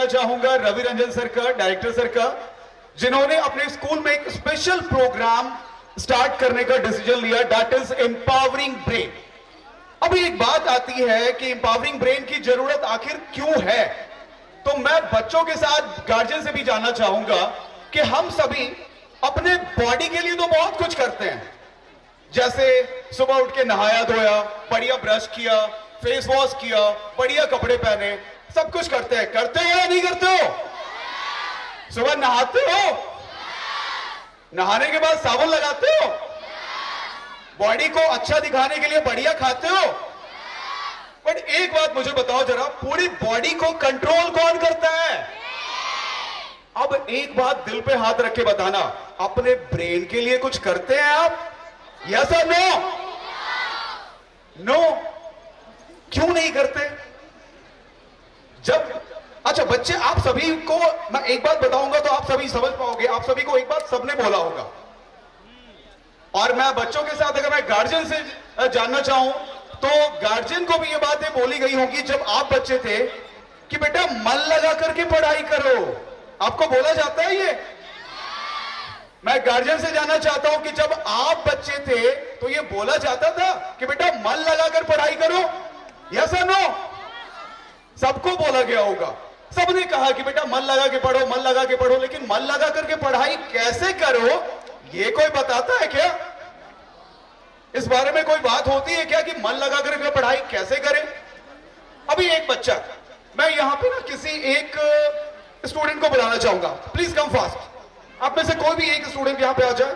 करना चाहूंगा रवि रंजन सर का, डायरेक्टर सर का, जिन्होंने अपने स्कूल में एक स्पेशल प्रोग्राम स्टार्ट करने का डिसीजन लिया, दैट इज एम्पावरिंग ब्रेन। अभी एक बात आती है कि एम्पावरिंग ब्रेन की जरूरत आखिर क्यों है, तो मैं बच्चों के साथ गार्जियन से भी जानना चाहूंगा कि हम सभी अपने बॉडी के लिए तो बहुत कुछ करते हैं, जैसे सुबह उठ के नहाया धोया, बढ़िया ब्रश किया, फेस वॉश किया, बढ़िया कपड़े पहने, सब कुछ करते हैं। करते हो या नहीं करते हो? सुबह नहाते हो, नहाने के बाद साबुन लगाते हो, बॉडी को अच्छा दिखाने के लिए बढ़िया खाते हो। बट एक बात मुझे बताओ जरा, पूरी बॉडी को कंट्रोल कौन करता है? अब एक बात दिल पे हाथ रख के बताना, अपने ब्रेन के लिए कुछ करते हैं आप? यस और नो? नो। क्यों नहीं करते? जब अच्छा बच्चे, आप सभी को मैं एक बात बताऊंगा तो आप सभी समझ पाओगे। आप सभी को एक बात सबने बोला होगा, और मैं बच्चों के साथ अगर मैं गार्जियन से जानना चाहूं तो गार्जियन को भी ये बातें बोली गई होगी जब आप बच्चे थे कि बेटा मन लगा करके पढ़ाई करो। आपको बोला जाता है ये? मैं गार्जियन से जानना चाहता हूं कि जब आप बच्चे थे तो ये बोला जाता था कि बेटा मन लगाकर पढ़ाई करो? यस और नो? सबको बोला गया होगा, सबने कहा कि बेटा मन लगा के पढ़ो, मन लगा के पढ़ो, लेकिन मन लगा करके पढ़ाई कैसे करो ये कोई बताता है क्या? इस बारे में कोई बात होती है क्या कि मन लगा करके पढ़ाई कैसे करें? अभी एक बच्चा, मैं यहां पे ना किसी एक स्टूडेंट को बुलाना चाहूंगा, प्लीज कम फास्ट। आप में से कोई भी एक स्टूडेंट यहां पे आ जाए।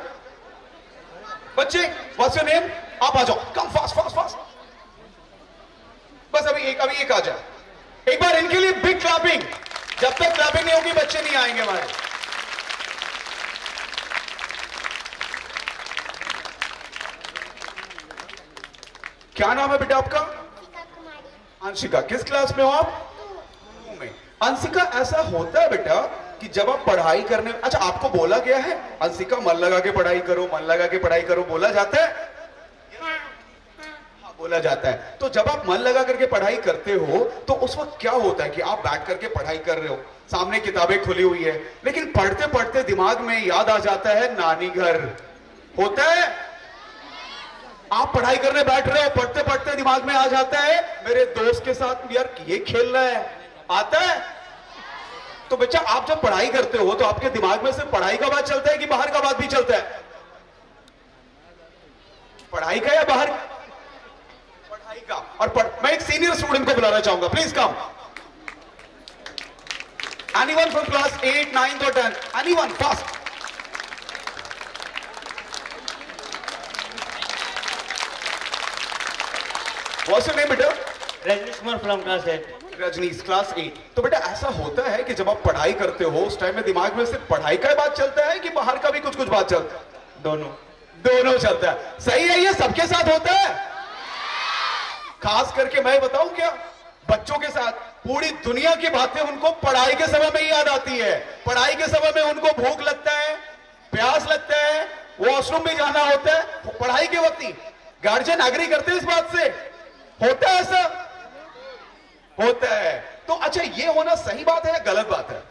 बच्चे, व्हाट्स योर नेम? आप आ जाओ, कम फास्ट फास्ट फास्ट। बस अभी एक आ जाए। एक बार इनके लिए बिग क्लैपिंग। जब तक क्लैपिंग नहीं होगी बच्चे नहीं आएंगे हमारे। क्या नाम है बेटा आपका? अंशिका। किस क्लास में हो आप? में। अंशिका, ऐसा होता है बेटा कि जब आप पढ़ाई करने, अच्छा आपको बोला गया है अंशिका मन लगा के पढ़ाई करो, मन लगा के पढ़ाई करो, बोला जाता है? हाँ, बोला जाता है। तो जब आप मन लगा करके पढ़ाई करते हो तो उस वक्त क्या होता है कि आप बैठ करके पढ़ाई कर रहे हो, सामने किताबें खुली हुई है, लेकिन पढ़ते पढ़ते दिमाग में याद आ जाता है नानी घर। होता है? आप पढ़ाई करने बैठ रहे हो, पढ़ते पढ़ते दिमाग में आ जाता है मेरे दोस्त के साथ यार ये खेलना है। आता है? तो बच्चा, आप जब पढ़ाई करते हो तो आपके दिमाग में सिर्फ पढ़ाई का बात चलता है कि बाहर का बात भी चलता है? पढ़ाई का या बाहर? पढ़ाई का। और मैं एक सीनियर स्टूडेंट को बुलाना चाहूंगा, please come. Anyone from class 8, 9 और 10? Anyone? Fast. What's your name बेटा? Rajneesh Kumar from class 8। Rajneesh, class 8। तो बेटा ऐसा होता है कि जब आप पढ़ाई करते हो उस टाइम में दिमाग में सिर्फ पढ़ाई का बात चलता है कि बाहर का भी कुछ कुछ बात चलता है? दोनों। दोनों चलता है। सही है? ये सबके साथ होता है? खास करके मैं बताऊं क्या, बच्चों के साथ पूरी दुनिया की बातें उनको पढ़ाई के समय में ही याद आती है। पढ़ाई के समय में उनको भूख लगता है, प्यास लगता है, वॉशरूम भी जाना होता है, पढ़ाई के वक्त ही। गार्जियन एग्री करते हैं इस बात से? होता है ऐसा? होता है। तो अच्छा, ये होना सही बात है या गलत बात है?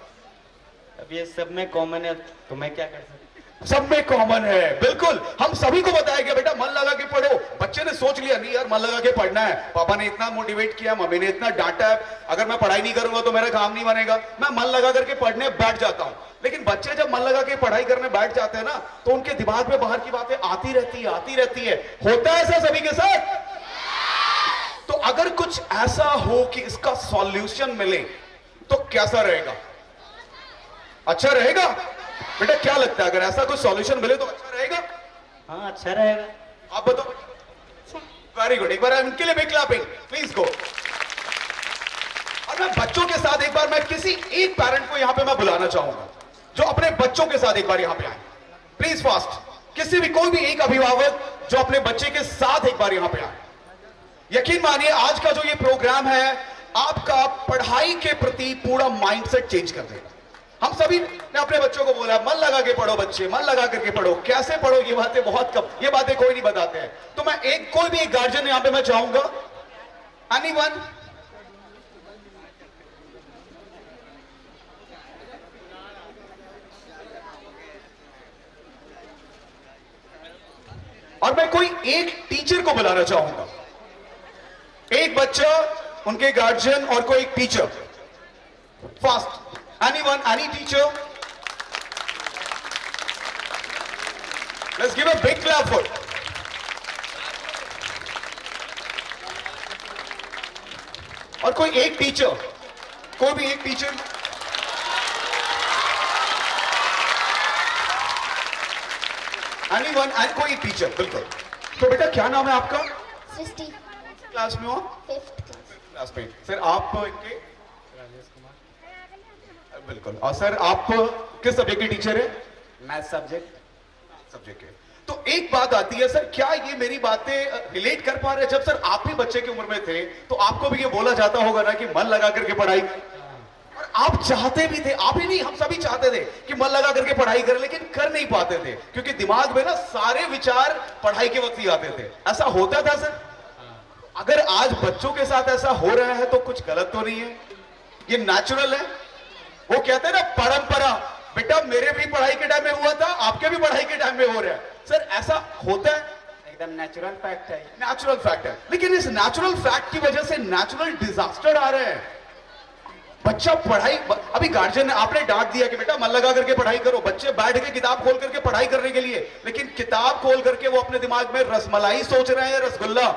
अब ये सब में कॉमन है तो मैं क्या कर सकता? सब में कॉमन है, बिल्कुल। हम सभी को बताया गया बेटा मन लगा के पढ़ो। बच्चे ने सोच लिया नहीं यार मन लगा के पढ़ना है, पापा ने इतना मोटिवेट किया, मम्मी ने इतना डांटा है, अगर मैं पढ़ाई नहीं करूंगा तो मेरा काम नहीं बनेगा, मैं मन लगा करके पढ़ने बैठ जाता हूं। लेकिन बच्चे जब मन लगा के पढ़ाई करने बैठ जाते हैं ना तो उनके दिमाग में बाहर की बातें आती रहती है। होता है ऐसा सभी के साथ? तो अगर कुछ ऐसा हो कि इसका सॉल्यूशन मिले तो कैसा रहेगा? अच्छा रहेगा? बेटा क्या लगता है, अगर ऐसा कुछ सॉल्यूशन मिले तो अच्छा रहेगा? हाँ, अच्छा रहेगा। आप बताओ। Very good. एक बार इनके लिए बिग क्लैपिंग प्लीज गो। और मैं बच्चों के साथ एक बार मैं किसी एक पेरेंट को यहां पे मैं बुलाना चाहूंगा जो अपने बच्चों के साथ एक बार यहां पे आए। Please fast. किसी भी, कोई भी एक अभिभावक जो अपने बच्चे के साथ एक बार यहां पे आए। यकीन मानिए आज का जो ये प्रोग्राम है आपका पढ़ाई के प्रति पूरा माइंडसेट चेंज कर देगा। हम सभी ने अपने बच्चों को बोला मन लगा के पढ़ो बच्चे, मन लगा करके पढ़ो। कैसे पढ़ो ये बातें बहुत कम, ये बातें कोई नहीं बताते हैं। तो मैं कोई भी एक गार्जियन यहां पे मैं चाहूंगा, एनीवन? और मैं कोई एक टीचर को बुलाना चाहूंगा, एक बच्चा, उनके गार्जियन और कोई एक teacher. Fast, anyone, any teacher. Let's give a big clap for. और कोई एक टीचर, कोई भी एक टीचर। एनीवन, एंड कोई टीचर, बिल्कुल। तो बेटा क्या नाम है आपका? सृष्टि, क्लास में हो? 5th क्लास में। सर आप इनके? राजेश कुमार। बिल्कुल। और सर आप किस सब्जेक्ट के टीचर है? Math subject. सब्जेक्ट के। तो एक बात आती है सर, क्या ये मेरी बातें रिलेट कर पा रहे हैं? जब सर आप भी बच्चे की उम्र में थे तो आपको भी ये बोला जाता होगा ना कि मन लगा करके पढ़ाई, और आप चाहते भी थे, आप ही नहीं हम सभी चाहते थे कि मन लगा करके पढ़ाई करें, लेकिन कर नहीं पाते थे क्योंकि दिमाग में ना सारे विचार पढ़ाई के वक्त ही आते थे। ऐसा होता था सर? अगर आज बच्चों के साथ ऐसा हो रहा है तो कुछ गलत तो नहीं है? ये नेचुरल है। वो कहते हैं ना परंपरा, बेटा मेरे भी पढ़ाई के टाइम में हुआ था, आपके भी पढ़ाई के टाइम में हो रहा है। सर ऐसा होता है? एकदम नेचुरल फैक्ट है। नेचुरल फैक्ट है, लेकिन इस नेचुरल फैक्ट की वजह से नेचुरल डिजास्टर आ रहे हैं। बच्चा पढ़ाई, अभी गार्जियन ने आपने डांट दिया कि बेटा मन लगा करके पढ़ाई करो, बच्चे बैठ के किताब खोल करके पढ़ाई करने के लिए, लेकिन किताब खोल करके वो अपने दिमाग में रसमलाई सोच रहे हैं, रसगुल्ला।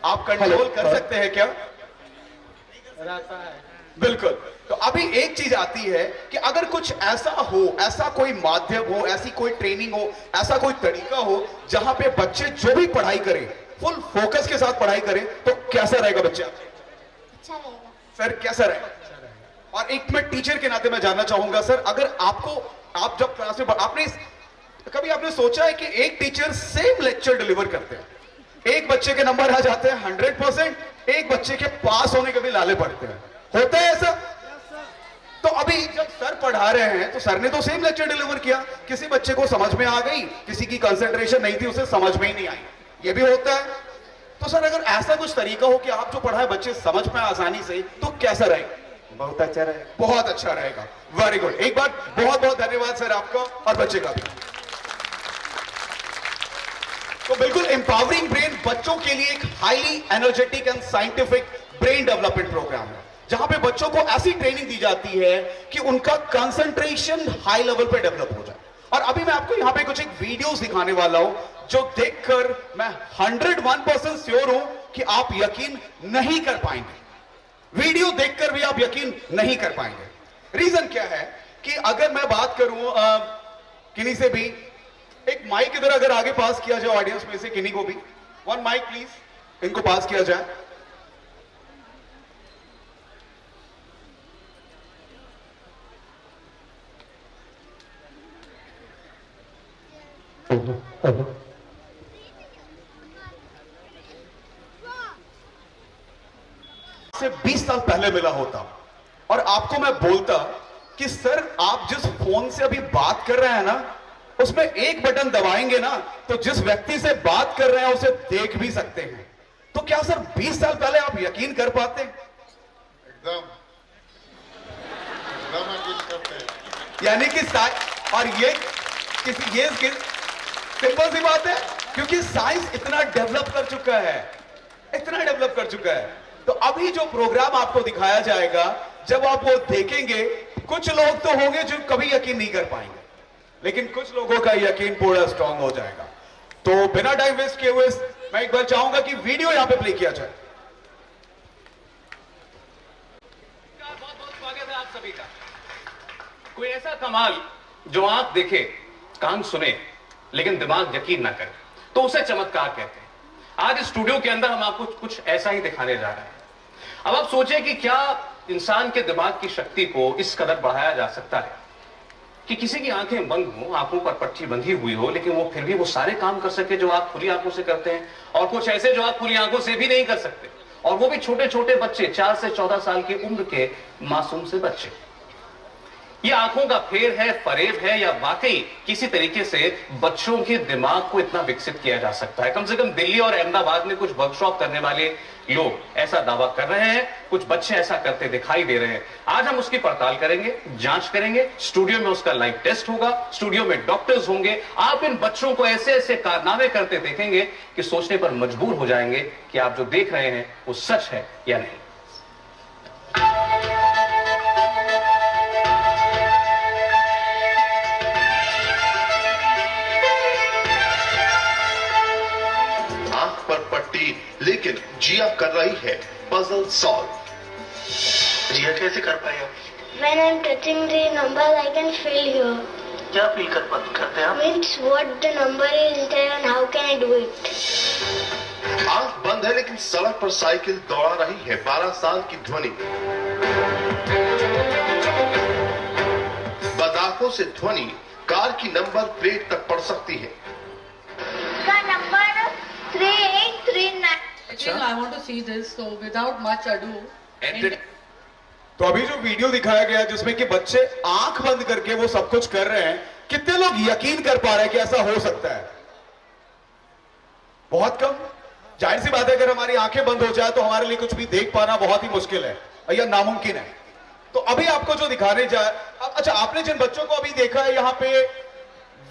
आप कंट्रोल कर सकते हैं क्या? रहता है। बिल्कुल। तो अभी एक चीज आती है कि अगर कुछ ऐसा हो, ऐसा कोई माध्यम हो, ऐसी कोई ट्रेनिंग हो, ऐसा कोई तरीका हो जहां पे बच्चे जो भी पढ़ाई करें फुल फोकस के साथ पढ़ाई करें, तो कैसा रहेगा बच्चा? अच्छा रहेगा। सर कैसा रहेगा? और एक मैं टीचर के नाते मैं जानना चाहूंगा सर, अगर आपको, आप जब क्लास में, कभी आपने सोचा है कि एक टीचर सेम लेक्चर डिलीवर करते हैं, एक बच्चे के नंबर आ जाते हैं 100%, एक बच्चे के पास होने के भी लाले पड़ते हैं, होता है ऐसा? तो अभी जब सर पढ़ा रहे हैं तो सर ने तो सेम लेक्चर डिलीवर किया, किसी बच्चे को समझ में आ गई, किसी की कंसंट्रेशन नहीं थी, उसे समझ में ही नहीं आई, ये भी होता है। तो सर अगर ऐसा कुछ तरीका हो कि आप जो पढ़ाए बच्चे समझ में आसानी से, तो कैसा रहेगा? बहुत अच्छा रहेगा। बहुत अच्छा रहेगा। Very good. एक बार बहुत बहुत धन्यवाद सर आपका और बच्चे का भी। तो बिल्कुल एम्पावरिंग ब्रेन बच्चों के लिए एक highly energetic and scientific brain development program है, जहां पे बच्चों को ऐसी ट्रेनिंग दी जाती है कि उनका कंसंट्रेशन हाई लेवल पे डेवलप हो जाए। और अभी मैं आपको यहां पे कुछ एक वीडियोस दिखाने वाला हूं जो देखकर मैं 101% श्योर हूं कि आप यकीन नहीं कर पाएंगे। वीडियो देखकर भी आप यकीन नहीं कर पाएंगे। रीजन क्या है कि अगर मैं बात करूं किन्हीं से भी, एक माइक इधर अगर आगे पास किया जाए ऑडियंस में से किन्हीं को भी, वन माइक प्लीज, इनको पास किया जाए। से 20 साल पहले मिला होता और आपको मैं बोलता कि सर आप जिस फोन से अभी बात कर रहे हैं ना, उसमें एक बटन दबाएंगे ना तो जिस व्यक्ति से बात कर रहे हैं उसे देख भी सकते हैं, तो क्या सर 20 साल पहले आप यकीन कर पाते? एकदम यकीन करते हैं। यानी कि और ये सिंपल सी बात है, क्योंकि साइंस इतना डेवलप कर चुका है, इतना डेवलप कर चुका है। तो अभी जो प्रोग्राम आपको दिखाया जाएगा, जब आप वो देखेंगे, कुछ लोग तो होंगे जो कभी यकीन नहीं कर पाएंगे, लेकिन कुछ लोगों का यकीन पूरा स्ट्रांग हो जाएगा। तो बिना टाइम वेस्ट किए हुए मैं एक बार चाहूंगा कि वीडियो यहां पे प्ले किया जाए। बहुत बहुत स्वागत है आप सभी का। कोई ऐसा कमाल जो आंख देखे, कान सुने, लेकिन दिमाग यकीन ना करे, तो उसे चमत्कार कहते हैं। आज इस स्टूडियो के अंदर हम आपको कुछ ऐसा ही दिखाने जा रहे हैं। अब आप सोचें कि क्या इंसान के दिमाग की शक्ति को इस कदर बढ़ाया जा सकता है कि किसी की आंखें बंद हो, आंखों पर पट्टी बंधी हुई हो, लेकिन वो फिर भी वो सारे काम कर सके जो आप खुली आंखों से करते हैं, और कुछ ऐसे जो आप खुली आंखों से भी नहीं कर सकते, और वो भी छोटे छोटे बच्चे, 4 से 14 साल की उम्र के मासूम से बच्चे। ये आंखों का फेर है, फरेब है, या वाकई किसी तरीके से बच्चों के दिमाग को इतना विकसित किया जा सकता है? कम से कम दिल्ली और अहमदाबाद में कुछ वर्कशॉप करने वाले लोग ऐसा दावा कर रहे हैं, कुछ बच्चे ऐसा करते दिखाई दे रहे हैं। आज हम उसकी पड़ताल करेंगे, जांच करेंगे, स्टूडियो में उसका लाइव टेस्ट होगा, स्टूडियो में डॉक्टर्स होंगे। आप इन बच्चों को ऐसे ऐसे कारनामे करते देखेंगे कि सोचने पर मजबूर हो जाएंगे कि आप जो देख रहे हैं वो सच है या नहीं। लेकिन जिया कर रही है पजल सॉल्व। जिया कैसे कर पाए आप? When I'm touching the number, I can feel here. क्या फील करते हैं आप? Means what the number is there and how can I do it? आंख बंद है लेकिन सड़क पर साइकिल दौड़ा रही है 12 साल की ध्वनि। बदाखों से ध्वनि कार की नंबर प्लेट तक पड़ सकती है। का number 3839. I want to see this, so without much ado. तो अभी जो वीडियो दिखाया गया जिसमें कि बच्चे आंख बंद करके वो सब कुछ कर रहे हैं, कितने लोग यकीन कर पा रहे हैं कि ऐसा हो सकता है? बहुत कम। जाहिर सी बात है, अगर हमारी आंखें बंद हो जाए तो हमारे लिए कुछ भी देख पाना बहुत ही मुश्किल है या नामुमकिन है। तो अभी आपको जो दिखाने जाए, अच्छा, आपने जिन बच्चों को अभी देखा है यहाँ पे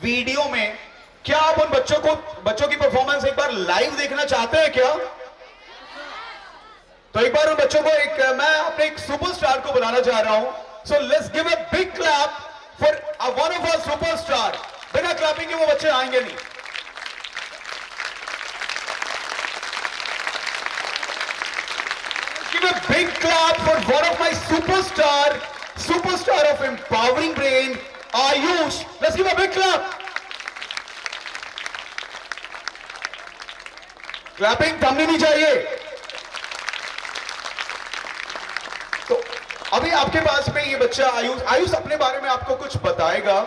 वीडियो में, क्या आप उन बच्चों की परफॉर्मेंस एक बार लाइव देखना चाहते हैं क्या? तो एक बार उन बच्चों को मैं अपने एक सुपरस्टार को बुलाना चाह रहा हूं। So let's give a big clap for one of our superstar. बिना क्लैपिंग के वो बच्चे आएंगे नहीं। Give a big clap for one of my superstar of empowering brain, Ayush. Let's give a big clap. Clapping थमनी नहीं चाहिए। तो अभी आपके पास में ये बच्चा आयुष अपने बारे में आपको कुछ बताएगा।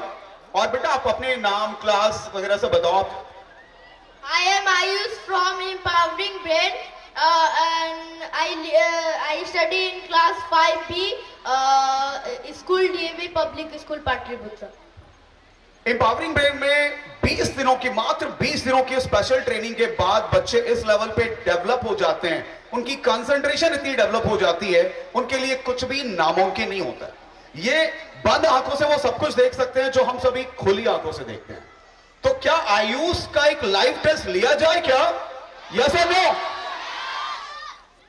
और बेटा आप अपने नाम, क्लास वगैरह सब बताओ आप। I am Ayush from Empowering Brain and I study in class 5B, school DAV Public School Patliputra. Empowering brain में 20 दिनों की, मात्र 20 दिनों की स्पेशल ट्रेनिंग के बाद बच्चे इस लेवल पे डेवलप हो जाते हैं, उनकी कंसंट्रेशन इतनी डेवलप हो जाती है, उनके लिए कुछ भी नामुमकिन नहीं होता। ये बंद आंखों से वो सब कुछ देख सकते हैं जो हम सभी खुली आंखों से देखते हैं। तो क्या आयुष का एक लाइव टेस्ट लिया जाए क्या? यस और नो?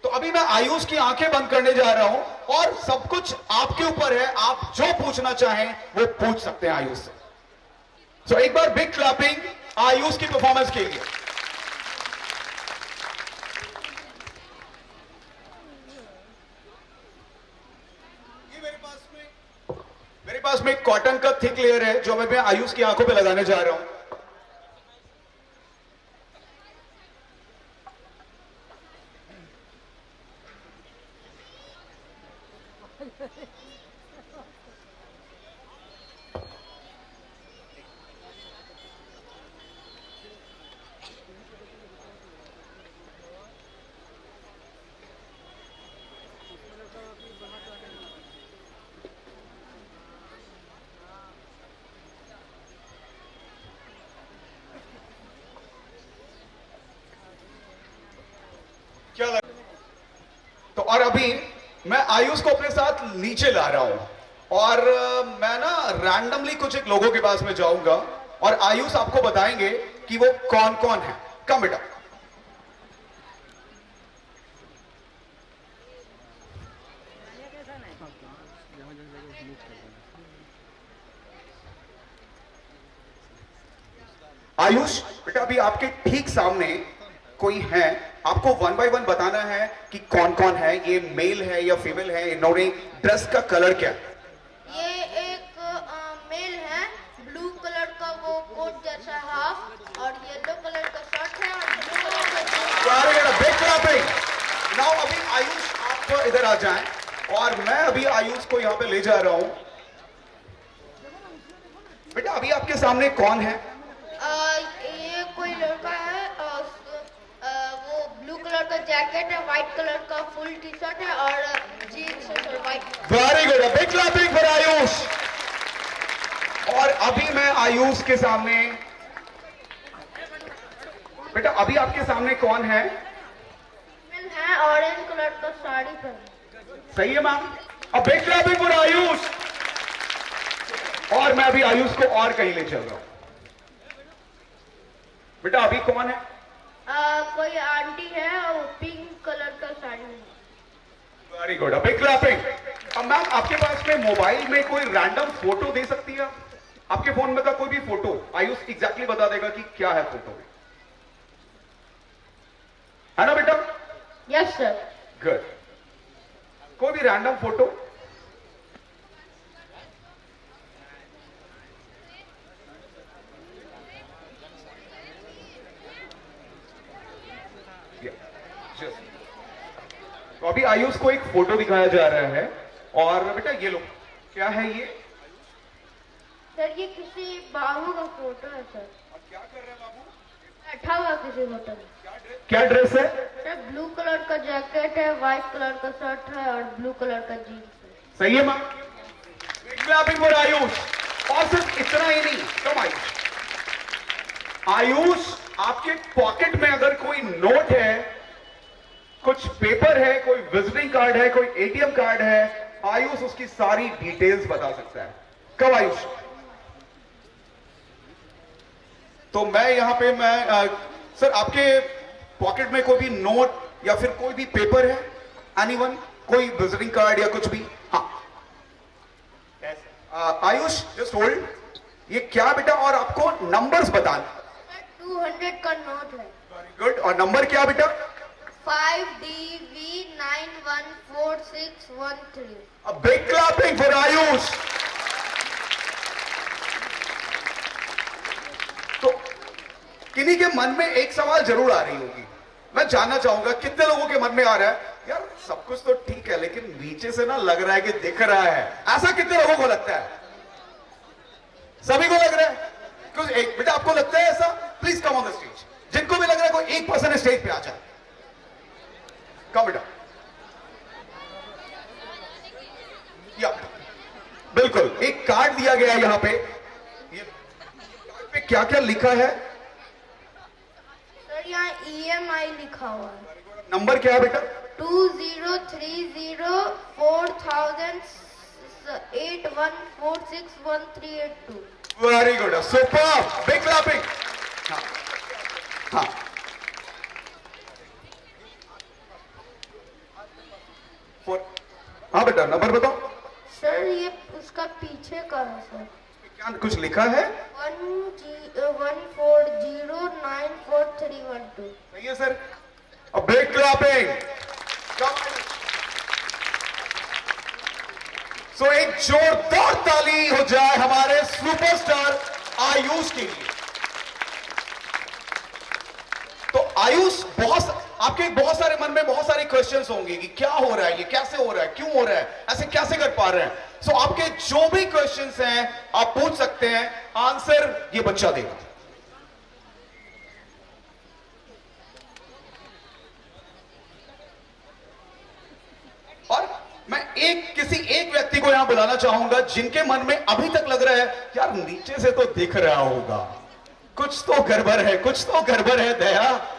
तो अभी मैं आयुष की आंखें बंद करने जा रहा हूं और सब कुछ आपके ऊपर है, आप जो पूछना चाहें वो पूछ सकते हैं आयुष से। सो एक बार बिग क्लैपिंग आयुष की परफॉर्मेंस के लिए। मेरे पास में एक कॉटन का थिक लेयर है जो मैं आयुष की आंखों पे लगाने जा रहा हूं। क्या लग... तो और अभी मैं आयुष को अपने साथ नीचे ला रहा हूं और मैं ना रैंडमली कुछ एक लोगों के पास में जाऊंगा और आयुष आपको बताएंगे कि वो कौन कौन है। कम बेटा। आयुष बेटा, अभी आपके ठीक सामने कोई है, आपको 1 बाय 1 बताना है कि कौन कौन है, ये मेल है या फीमेल है, इन्होंने ड्रेस का कलर क्या है? ये एक मेल है, ब्लू कलर का वो कोट जैसा हाफ और येलो कलर का शर्ट है और ब्लू कलर का बिग क्लैपिंग। नाउ अभी आयुष आप इधर आ जाएं और मैं अभी आयुष को यहाँ पे ले जा रहा हूँ। बेटा अभी आपके सामने कौन है? ये कोई लड़का है, वो ब्लू कलर का जैकेट है, व्हाइट कलर का फुल टी शर्ट है और जीन्स और white. Very good, big clapping for Ayush. और अभी मैं आयुष के सामने, बेटा अभी आपके सामने कौन है? मेल है, ऑरेंज कलर का साड़ी पहने। सही है मैम। अब बिग क्लैपिंग फॉर आयुष। और मैं अभी आयुष को और कहीं ले चल रहा हूं। बेटा अभी कौन है? कोई आंटी है और पिंक कलर का साड़ी में। Very good, big clapping. अब मैम आपके पास में मोबाइल में कोई रैंडम फोटो दे सकती है? आपके फोन में का कोई भी फोटो आयुष एग्जैक्टली बता देगा कि क्या है फोटो में, है ना बेटा? Yes sir. गुड। कोई भी रैंडम फोटो। तो अभी आयुष को एक फोटो दिखाया जा रहा है और बेटा ये लो, क्या है ये? सर ये किसी बाबू का फोटो है सर। अब क्या कर रहे हैं बाबू? बैठा हुआ किसी होटल में। क्या ड्रेस है? सर ब्लू कलर का जैकेट है, व्हाइट कलर का शर्ट है और ब्लू कलर का जीन्स है। सही है मैम। Clapping for Ayush. और सिर्फ इतना ही नहीं, कम आयुष। आयुष आपके पॉकेट में अगर कोई नोट है, कुछ पेपर है, कोई विजिटिंग कार्ड है, कोई एटीएम कार्ड है, आयुष उसकी सारी डिटेल्स बता सकता है। कब आयुष? तो मैं यहां पे सर आपके पॉकेट में कोई भी नोट या फिर कोई भी पेपर है? एनीवन? कोई विजिटिंग कार्ड या कुछ भी? हाँ आयुष जस्ट होल्ड। ये क्या बेटा? और आपको नंबर्स बताना। 200 का नोट है। Very good. और नंबर क्या बेटा? 5DV914613। A big clapping for Ayush. तो किन्हीं के मन में एक सवाल जरूर आ रही होगी, मैं जानना चाहूंगा कितने लोगों के मन में आ रहा है यार सब कुछ तो ठीक है लेकिन नीचे से ना लग रहा है कि दिख रहा है। ऐसा कितने लोगों को लगता है? सभी को लग रहा है? कुछ एक बेटा आपको लगता है ऐसा? Please come on the stage. जिनको भी लग रहा है कोई एक पर्सन स्टेज पे आ जाए। कम बेटा। या बिल्कुल, एक कार्ड दिया गया है यहां पे। ये कार्ड पे क्या क्या लिखा है? सर यहाँ EMI लिखा हुआ है। नंबर क्या है बेटा? 203041461382। Very good, super, big clapping. हाँ हाँ हाँ बेटा नंबर बताओ। सर ये उसका पीछे का है सर। क्या कुछ लिखा है? 14094312। सही है सर। Big clapping. सो एक जोरदार ताली हो जाए हमारे सुपरस्टार आयुष के लिए। तो आयुष आपके बहुत सारे मन में बहुत सारे क्वेश्चंस होंगे कि क्या हो रहा है, ये कैसे हो रहा है, क्यों हो रहा है, ऐसे कैसे कर पा रहे हैं। सो आपके जो भी क्वेश्चंस हैं आप पूछ सकते हैं, आंसर ये बच्चा देगा। और मैं किसी एक व्यक्ति को यहां बुलाना चाहूंगा जिनके मन में अभी तक लग रहा है यार नीचे से तो दिख रहा होगा, कुछ तो गड़बड़ है, कुछ तो गड़बड़ है। दया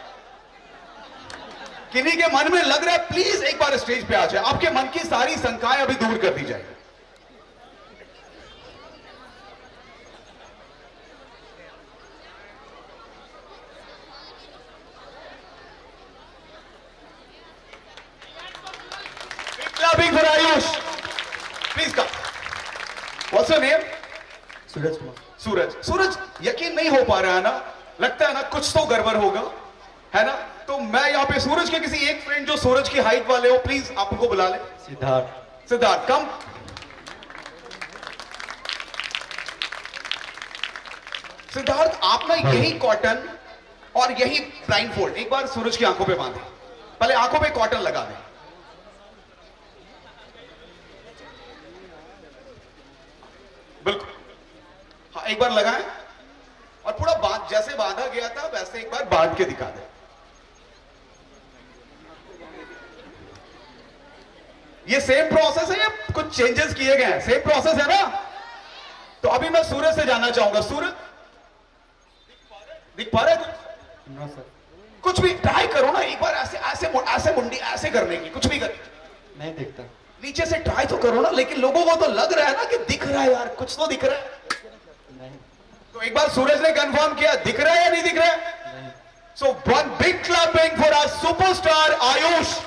किन्हीं के मन में लग रहा है, प्लीज एक बार स्टेज पे आ जाए, आपके मन की सारी शंकाएं अभी दूर कर दी जाएगी। Clapping for Ayush. Please come. What's your name? Suraj Kumar. सूरज, यकीन नहीं हो पा रहा है ना? लगता है ना कुछ तो गड़बड़ होगा, है ना? तो मैं यहाँ पे सूरज के किसी एक फ्रेंड जो सूरज की हाइट वाले हो, प्लीज आप उनको बुला ले। सिद्धार्थ कम। सिद्धार्थ आप ना यही कॉटन और यही ब्लाइंड फोल्ड एक बार सूरज की आंखों पे बांधे, पहले आंखों पे कॉटन लगा दें। बिल्कुल, हाँ एक बार लगाएं और पूरा जैसे बांधा गया था वैसे एक बार बांध के दिखा दें। ये सेम प्रोसेस है या कुछ चेंजेस किए गए हैं? सेम प्रोसेस है ना? तो अभी मैं सूरज से जानना चाहूंगा, सूरज दिख पा रहा है नो सर, कुछ भी ट्राई करो ना एक बार, ऐसे ऐसे ऐसे मुंडी ऐसे करने की, कुछ भी कर, नहीं दिखता। नीचे से ट्राई तो करो ना, लेकिन लोगों को तो लग रहा है ना कि दिख रहा है यार, कुछ तो दिख रहा है। नहीं तो एक बार सूरज ने कंफर्म किया, दिख रहा है या नहीं दिख रहा है? नहीं। So one big clapping for our superstar Ayush.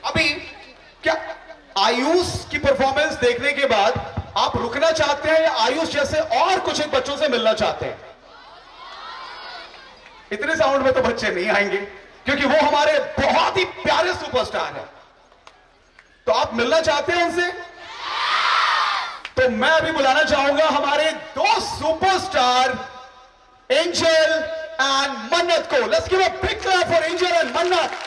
अभी क्या आयुष की परफॉर्मेंस देखने के बाद आप रुकना चाहते हैं या आयुष जैसे और कुछ एक बच्चों से मिलना चाहते हैं? इतने साउंड में तो बच्चे नहीं आएंगे क्योंकि वो हमारे बहुत ही प्यारे सुपरस्टार हैं। तो आप मिलना चाहते हैं उनसे? तो मैं अभी बुलाना चाहूंगा हमारे दो सुपरस्टार एंजल एंड मन्नत को। Let's give a big clap for angel and मन्नत।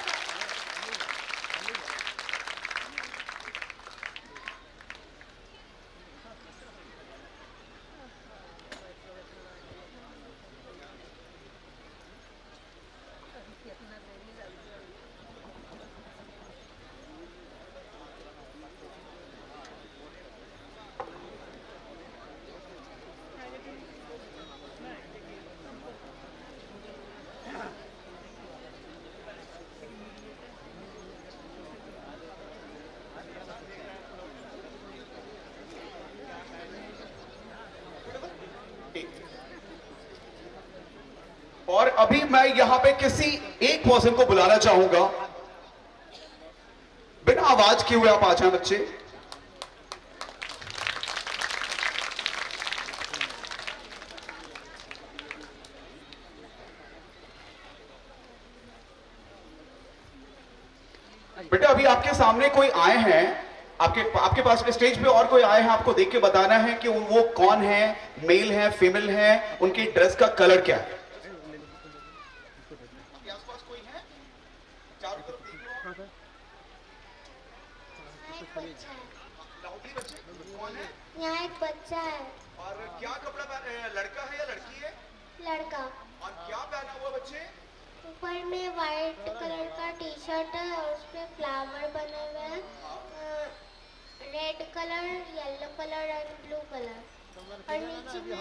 और अभी मैं यहां पे किसी एक पर्सन को बुलाना चाहूंगा, बिना आवाज किए हुए आप आ जाए बच्चे। बेटा अभी आपके सामने कोई आए हैं, आपके पास स्टेज पे और कोई आए हैं, आपको देख के बताना है कि वो कौन है, मेल है फीमेल है, उनकी ड्रेस का कलर क्या है। आसपास कोई है? चारों तरफ देख लो। लाउडली बच्चे, कौन है? यहाँ एक बच्चा है, और क्या कपड़ा पहना है? लड़का है या लड़की है? लड़का। और क्या पहना हुआ बच्चे? ऊपर में वाइट कलर का टी शर्ट है और उस पे फ्लावर बने हुए हैं, red colour, yellow colour and blue colour, और नीचे में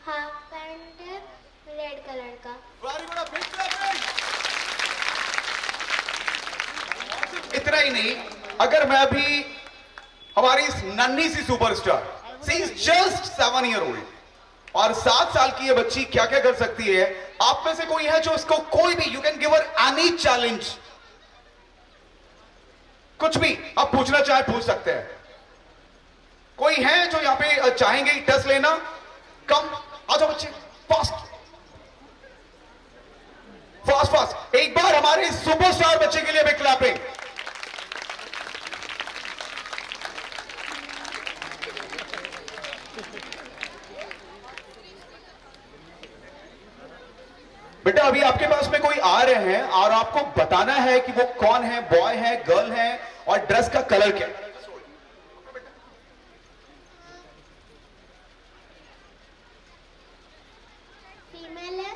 हाफ पैंट है रेड कलर का। Very good, big clapping. इतना ही नहीं, अगर मैं अभी हमारी इस नन्ही सी superstar, she is just 7 year old, और 7 साल की ये बच्ची क्या क्या कर सकती है, आप में से कोई है जो इसको कोई भी, you can give her any challenge, कुछ भी आप पूछना चाहे पूछ सकते हैं। कोई है जो यहां पे चाहेंगे टेस्ट लेना? कम आ जाओ बच्चे, फास्ट फास्ट फास्ट। एक बार हमारे सुपरस्टार बच्चे के लिए भी क्लैपिंग। बेटा अभी आपके पास में कोई आ रहे हैं और आपको बताना है कि वो कौन है, बॉय है, गर्ल है, और ड्रेस का कलर क्या है। फीमेल है,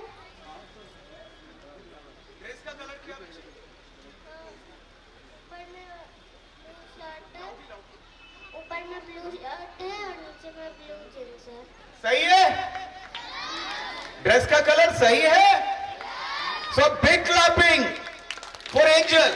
ड्रेस का कलर क्या है? ऊपर में ब्लू शर्ट है, ऊपर में ब्लू शर्ट है और नीचे में ब्लू जींस है। सही है? ड्रेस का कलर सही है? So big clapping for angel.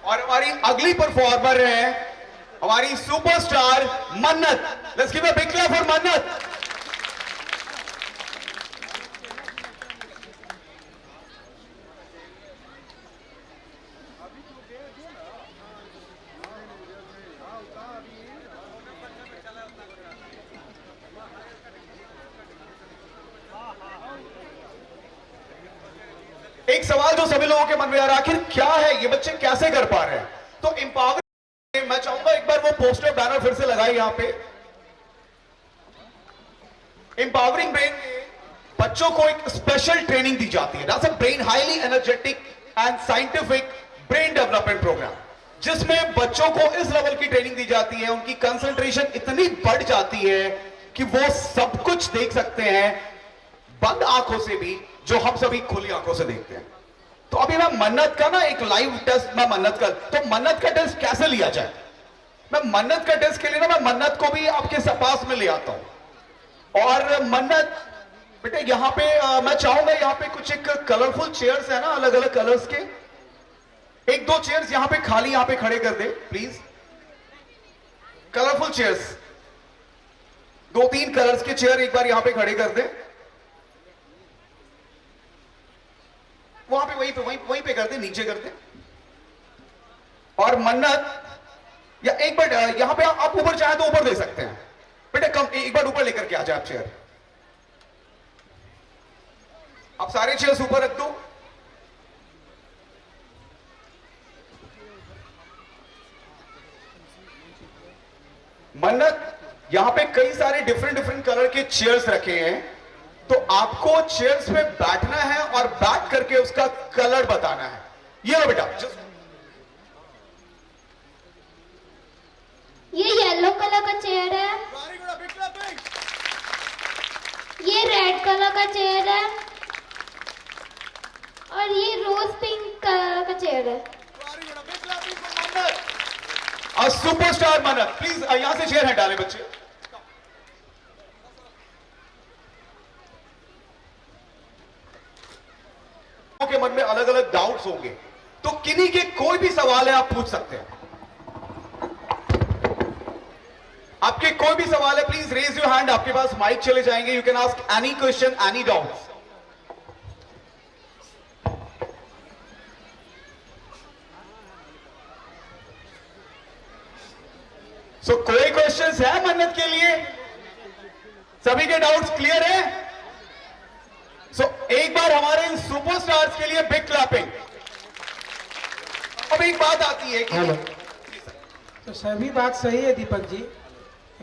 और हमारी अगली परफॉर्मर है हमारी सुपरस्टार मन्नत। Let's give a big clap for मन्नत। एक सवाल जो सभी लोगों के मन में आ रहा है, आखिर क्या है ये बच्चे कैसे कर पा रहे हैं? तो एम्पावर, मैं चाहूंगा एक बार वो पोस्टर बैनर फिर से लगाए यहां पे। एम्पावरिंग ब्रेन बच्चों को एक स्पेशल ट्रेनिंग दी जाती है। That's a brain highly energetic and scientific brain development program. जिसमें बच्चों को इस लेवल की ट्रेनिंग दी जाती है, उनकी कंसंट्रेशन इतनी बढ़ जाती है कि वो सब कुछ देख सकते हैं बंद आंखों से भी, जो हम सभी खुली आंखों से देखते हैं। तो अभी मैं मन्नत का ना एक लाइव टेस्ट, मैं मन्नत का, तो मन्नत का टेस्ट कैसे लिया जाए? मैं मन्नत का टेस्ट के लिए ना मैं मन्नत को भी आपके पास में ले आता हूं। और मन्नत बेटे यहां पे मैं चाहूंगा यहां पे कुछ एक कलरफुल चेयर्स है ना, अलग अलग कलर्स के, एक दो चेयर्स यहां पे खाली यहां पे खड़े कर दे प्लीज। कलरफुल चेयर्स, 2-3 कलर्स के चेयर एक बार यहां पे खड़े कर दे। वहां पे वहीं पे कर दे, नीचे कर दे। और मन्नत या एक बार यहां पे आप ऊपर चाहे तो ऊपर दे सकते हैं बेटे, कम एक बार ऊपर लेकर के आ जाए आप चेयर। आप सारे चेयर्स ऊपर रख दो। मन्नत यहां पे कई सारे डिफरेंट कलर के चेयर्स रखे हैं, तो आपको चेयर्स पे बैठना है और बैठ करके उसका कलर बताना है। ये लो बेटा, ये येलो कलर का चेयर है, ये रेड कलर का चेयर है, और ये रोज पिंक कलर का चेयर है। सुपरस्टार मन्नत, प्लीज यहां से चेयर हटा ले बच्चे। के मन में अलग अलग डाउट्स होंगे, तो किन्हीं के कोई भी सवाल है आप पूछ सकते हैं। आपके कोई भी सवाल है प्लीज रेज योर हैंड, आपके पास माइक चले जाएंगे। You can ask any question, any doubts. So कोई क्वेश्चंस है मन्नत के लिए? सभी के डाउट्स क्लियर है? सो एक बार हमारे इन सुपरस्टार्स के लिए बिग क्लैपिंग। अब एक बात आती है कि तो सभी बात सही है दीपक जी,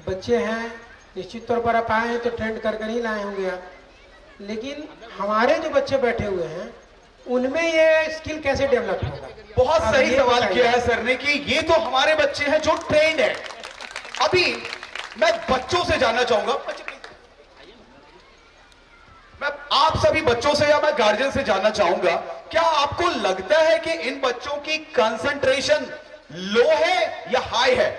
बच्चे हैं, निश्चित तौर पर आप आए हैं तो ट्रेंड कर कर ही लाए होंगे आप, लेकिन हमारे जो बच्चे बैठे हुए हैं उनमें ये स्किल कैसे डेवलप होगा? बहुत अब सही ये सवाल बताइए। किया है सर ने कि ये तो हमारे बच्चे हैं जो ट्रेंड है। अभी मैं बच्चों से जानना चाहूंगा, मैं आप सभी बच्चों से या मैं गार्जियन से जानना चाहूंगा, क्या आपको लगता है कि इन बच्चों की कंसंट्रेशन लो है या हाई है?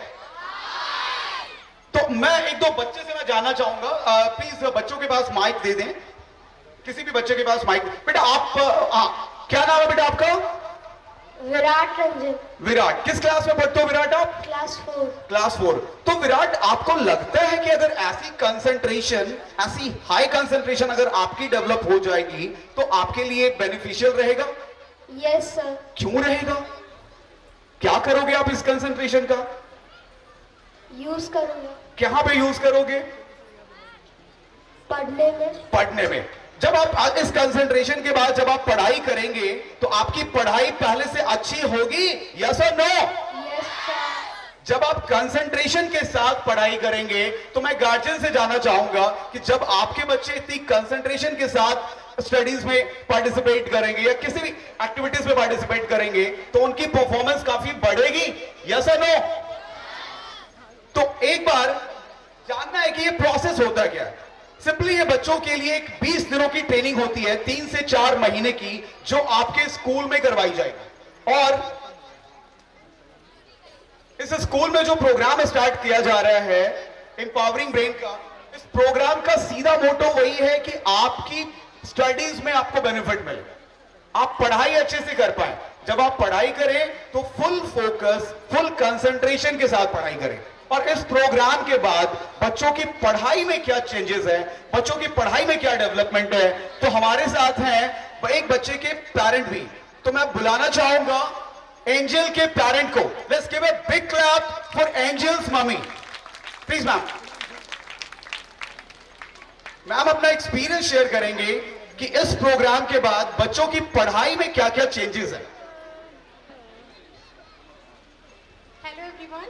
तो मैं एक दो बच्चे से मैं जानना चाहूंगा, प्लीज बच्चों के पास माइक दे दें, किसी भी बच्चे के पास माइक। बेटा आप क्या नाम है बेटा आपका? विराट रंजन, विराट। किस क्लास में पढ़ते हो विराट आप? क्लास 4। क्लास 4। तो विराट आपको लगता है कि अगर ऐसी कंसंट्रेशन, ऐसी हाई कंसंट्रेशन अगर आपकी डेवलप हो जाएगी तो आपके लिए बेनिफिशियल रहेगा? Yes sir. क्यों रहेगा? क्या करोगे आप इस कंसंट्रेशन का? यूज करूंगा। कहां पे यूज करोगे? पढ़ने में। पढ़ने में। जब आप इस कंसंट्रेशन के बाद जब आप पढ़ाई करेंगे तो आपकी पढ़ाई पहले से अच्छी होगी, यस और नो? Yes sir. जब आप कंसंट्रेशन के साथ पढ़ाई करेंगे तो मैं गार्जियन से जानना चाहूंगा कि जब आपके बच्चे इतनी कंसंट्रेशन के साथ स्टडीज में पार्टिसिपेट करेंगे या किसी भी एक्टिविटीज में पार्टिसिपेट करेंगे तो उनकी परफॉर्मेंस काफी बढ़ेगी, यस और नो? तो एक बार जानना है कि ये प्रोसेस होता क्या है। सिंपली ये बच्चों के लिए एक 20 दिनों की ट्रेनिंग होती है, 3 से 4 महीने की, जो आपके स्कूल में करवाई जाएगी। और इस स्कूल में जो प्रोग्राम स्टार्ट किया जा रहा है एम्पावरिंग ब्रेन का, इस प्रोग्राम का सीधा मोटो वही है कि आपकी स्टडीज में आपको बेनिफिट मिले, आप पढ़ाई अच्छे से कर पाए। जब आप पढ़ाई करें तो फुल फोकस, फुल कंसंट्रेशन के साथ पढ़ाई करें। और इस प्रोग्राम के बाद बच्चों की पढ़ाई में क्या चेंजेस है, बच्चों की पढ़ाई में क्या डेवलपमेंट है, तो हमारे साथ हैं एक बच्चे के पेरेंट भी। तो मैं बुलाना चाहूंगा एंजल के पेरेंट को। Let's give a big clap for Angel's mummy, please ma'am. Ma'am अपना एक्सपीरियंस शेयर करेंगे कि इस प्रोग्राम के बाद बच्चों की पढ़ाई में क्या क्या चेंजेस है। हेलो एवरीवन,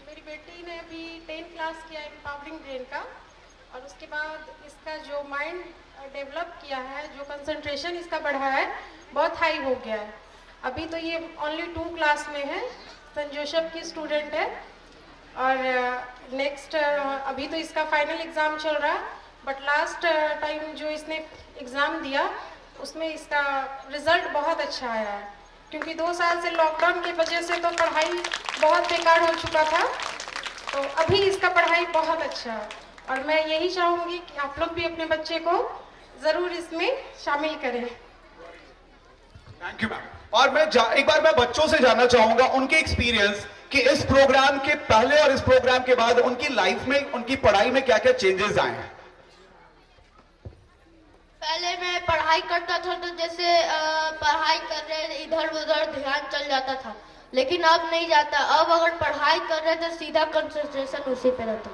मेरी बेटी ने अभी 10th क्लास किया एम्पावरिंग ब्रेन का, और उसके बाद इसका जो माइंड डेवलप किया है, जो कंसंट्रेशन इसका बढ़ा है, बहुत हाई हो गया है। अभी तो ये ओनली 2 क्लास में है, सेंट जोसेफ की स्टूडेंट है। और नेक्स्ट अभी तो इसका फाइनल एग्ज़ाम चल रहा है, बट लास्ट टाइम जो इसने एग्ज़ाम दिया उसमें इसका रिज़ल्ट बहुत अच्छा आया है, क्योंकि 2 साल से लॉकडाउन की वजह से तो पढ़ाई बहुत बेकार हो चुका था, तो अभी इसका पढ़ाई बहुत अच्छा है। और मैं यही चाहूँगी कि आप लोग भी अपने बच्चे को ज़रूर इसमें शामिल करें। Thank you ma'am. और मैं एक बार मैं बच्चों से जानना चाहूंगा उनके एक्सपीरियंस कि इस प्रोग्राम के पहले और इस प्रोग्राम के बाद उनकी लाइफ में, उनकी पढ़ाई में क्या क्या चेंजेस आए हैं। पहले मैं पढ़ाई करता था तो जैसे पढ़ाई कर रहे इधर उधर ध्यान चल जाता था, लेकिन अब नहीं जाता। अब अगर पढ़ाई कर रहे तो सीधा कंसंट्रेशन उसी पे रहता।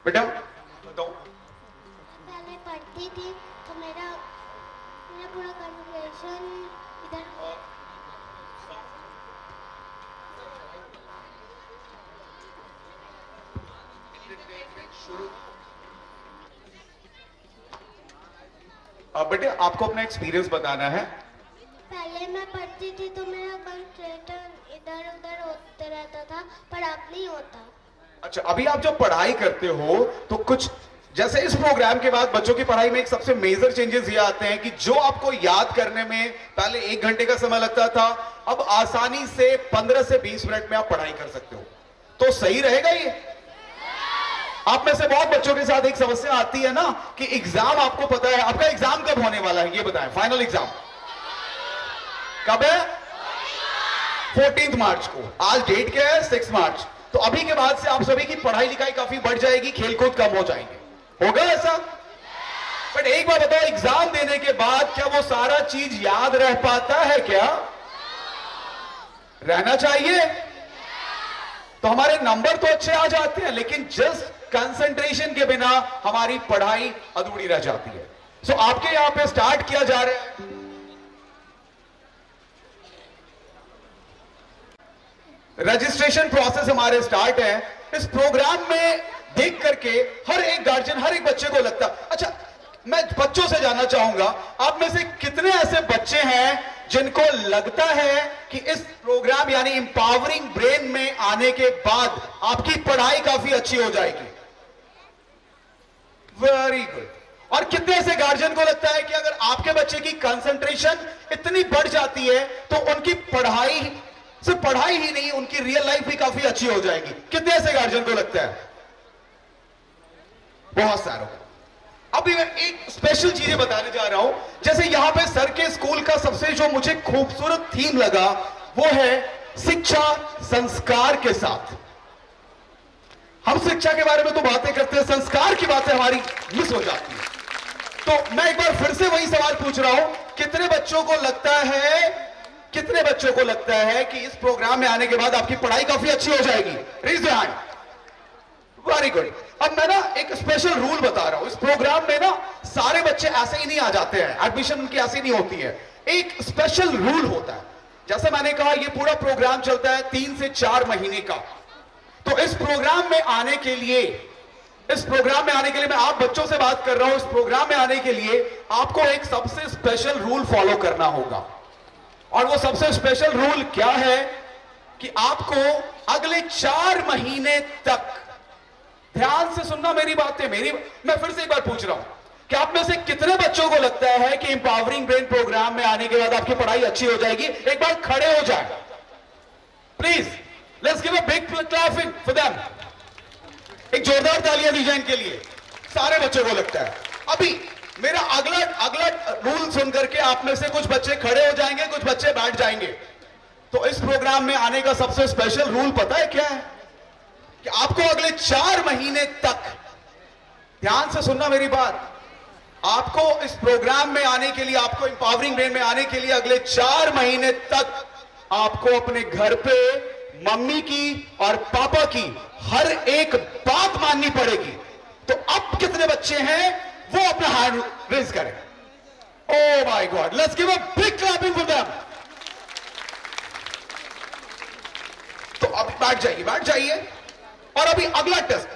बेटा बताओ। पहले पढ़ती थी तो मेरा पूरा कंसंट्रेशन इधर। बेटे आपको अपना एक्सपीरियंस बताना है। पहले मैं पढ़ती थी तो मेरा कंसंट्रेशन इधर उधर होते रहता था, पर अब नहीं होता। अच्छा, अभी आप जब पढ़ाई करते हो तो कुछ जैसे इस प्रोग्राम के बाद बच्चों की पढ़ाई में एक सबसे मेजर चेंजेस ये आते हैं कि जो आपको याद करने में पहले 1 घंटे का समय लगता था, अब आसानी से 15 से 20 मिनट में आप पढ़ाई कर सकते हो। तो सही रहेगा ये? आप में से बहुत बच्चों के साथ एक समस्या आती है ना कि एग्जाम आपको पता है, आपका एग्जाम कब होने वाला है ये बताएं। फाइनल एग्जाम कब है? 14 मार्च को। आज डेट क्या है? 6 मार्च। तो अभी के बाद से आप सभी की पढ़ाई लिखाई काफी बढ़ जाएगी, खेलकूद कम हो जाएंगे। होगा ऐसा? बट एक बार बताओ, एग्जाम देने के बाद क्या वो सारा चीज याद रह पाता है? क्या रहना चाहिए? तो हमारे नंबर तो अच्छे आ जाते हैं, लेकिन जस्ट कंसंट्रेशन के बिना हमारी पढ़ाई अधूरी रह जाती है। सो आपके यहां पे स्टार्ट किया जा रहा है रजिस्ट्रेशन प्रोसेस, हमारे स्टार्ट है। इस प्रोग्राम में देख करके हर एक गार्जियन, हर एक बच्चे को लगता, अच्छा मैं बच्चों से जानना चाहूंगा, आप में से कितने ऐसे बच्चे हैं जिनको लगता है कि इस प्रोग्राम यानी एम्पावरिंग ब्रेन में आने के बाद आपकी पढ़ाई काफी अच्छी हो जाएगी? Very good. और कितने ऐसे गार्जियन को लगता है कि अगर आपके बच्चे की कंसंट्रेशन इतनी बढ़ जाती है तो उनकी पढ़ाई सिर्फ पढ़ाई ही नहीं, उनकी रियल लाइफ भी काफी अच्छी हो जाएगी? कितने ऐसे गार्जियन को लगता है? बहुत सारों को। अभी मैं एक स्पेशल चीजें बताने जा रहा हूं। जैसे यहां पे सर के स्कूल का सबसे जो मुझे खूबसूरत थीम लगा वो है शिक्षा संस्कार के साथ। हम शिक्षा के बारे में तो बातें करते हैं, संस्कार की बातें हमारी मिस हो जाती है। तो मैं एक बार फिर से वही सवाल पूछ रहा हूं, कितने बच्चों को लगता है कि इस प्रोग्राम में आने के बाद आपकी पढ़ाई काफी अच्छी हो जाएगी? Raise your hand. Very good. अब मैं ना एक स्पेशल रूल बता रहा हूं। इस प्रोग्राम में ना सारे बच्चे ऐसे ही नहीं आ जाते हैं, एडमिशन उनकी ऐसी नहीं होती है। एक स्पेशल रूल होता है। जैसे मैंने कहा, ये पूरा प्रोग्राम चलता है 3 से 4 महीने का। तो इस प्रोग्राम में आने के लिए मैं आप बच्चों से बात कर रहा हूं। इस प्रोग्राम में आने के लिए आपको एक सबसे स्पेशल रूल फॉलो करना होगा। और वो सबसे स्पेशल रूल क्या है कि आपको अगले 4 महीने तक, ध्यान से सुनना मेरी बातें, मैं फिर से एक बार पूछ रहा हूं कि आप में से कितने बच्चों को लगता है कि एम्पावरिंग ब्रेन प्रोग्राम में आने के बाद आपकी पढ़ाई अच्छी हो जाएगी? एक बार खड़े हो जाए please. Let's give a big clapping for them. एक जोरदार तालियां दी जाए इनके लिए। सारे बच्चों को लगता है। अभी मेरा अगला रूल सुन करके आप में से कुछ बच्चे खड़े हो जाएंगे, कुछ बच्चे बैठ जाएंगे। तो इस प्रोग्राम में आने का सबसे स्पेशल रूल पता है क्या है? कि आपको अगले 4 महीने तक, ध्यान से सुनना मेरी बात, आपको इस प्रोग्राम में आने के लिए, आपको एम्पावरिंग ब्रेन में आने के लिए अगले 4 महीने तक आपको अपने घर पे मम्मी की और पापा की हर एक बात माननी पड़ेगी। तो अब कितने बच्चे हैं वो अपना हैंड रेज करें। Oh my God, let's give a big clapping for them. तो अब बैठ जाइए। और अभी अगला टेस्ट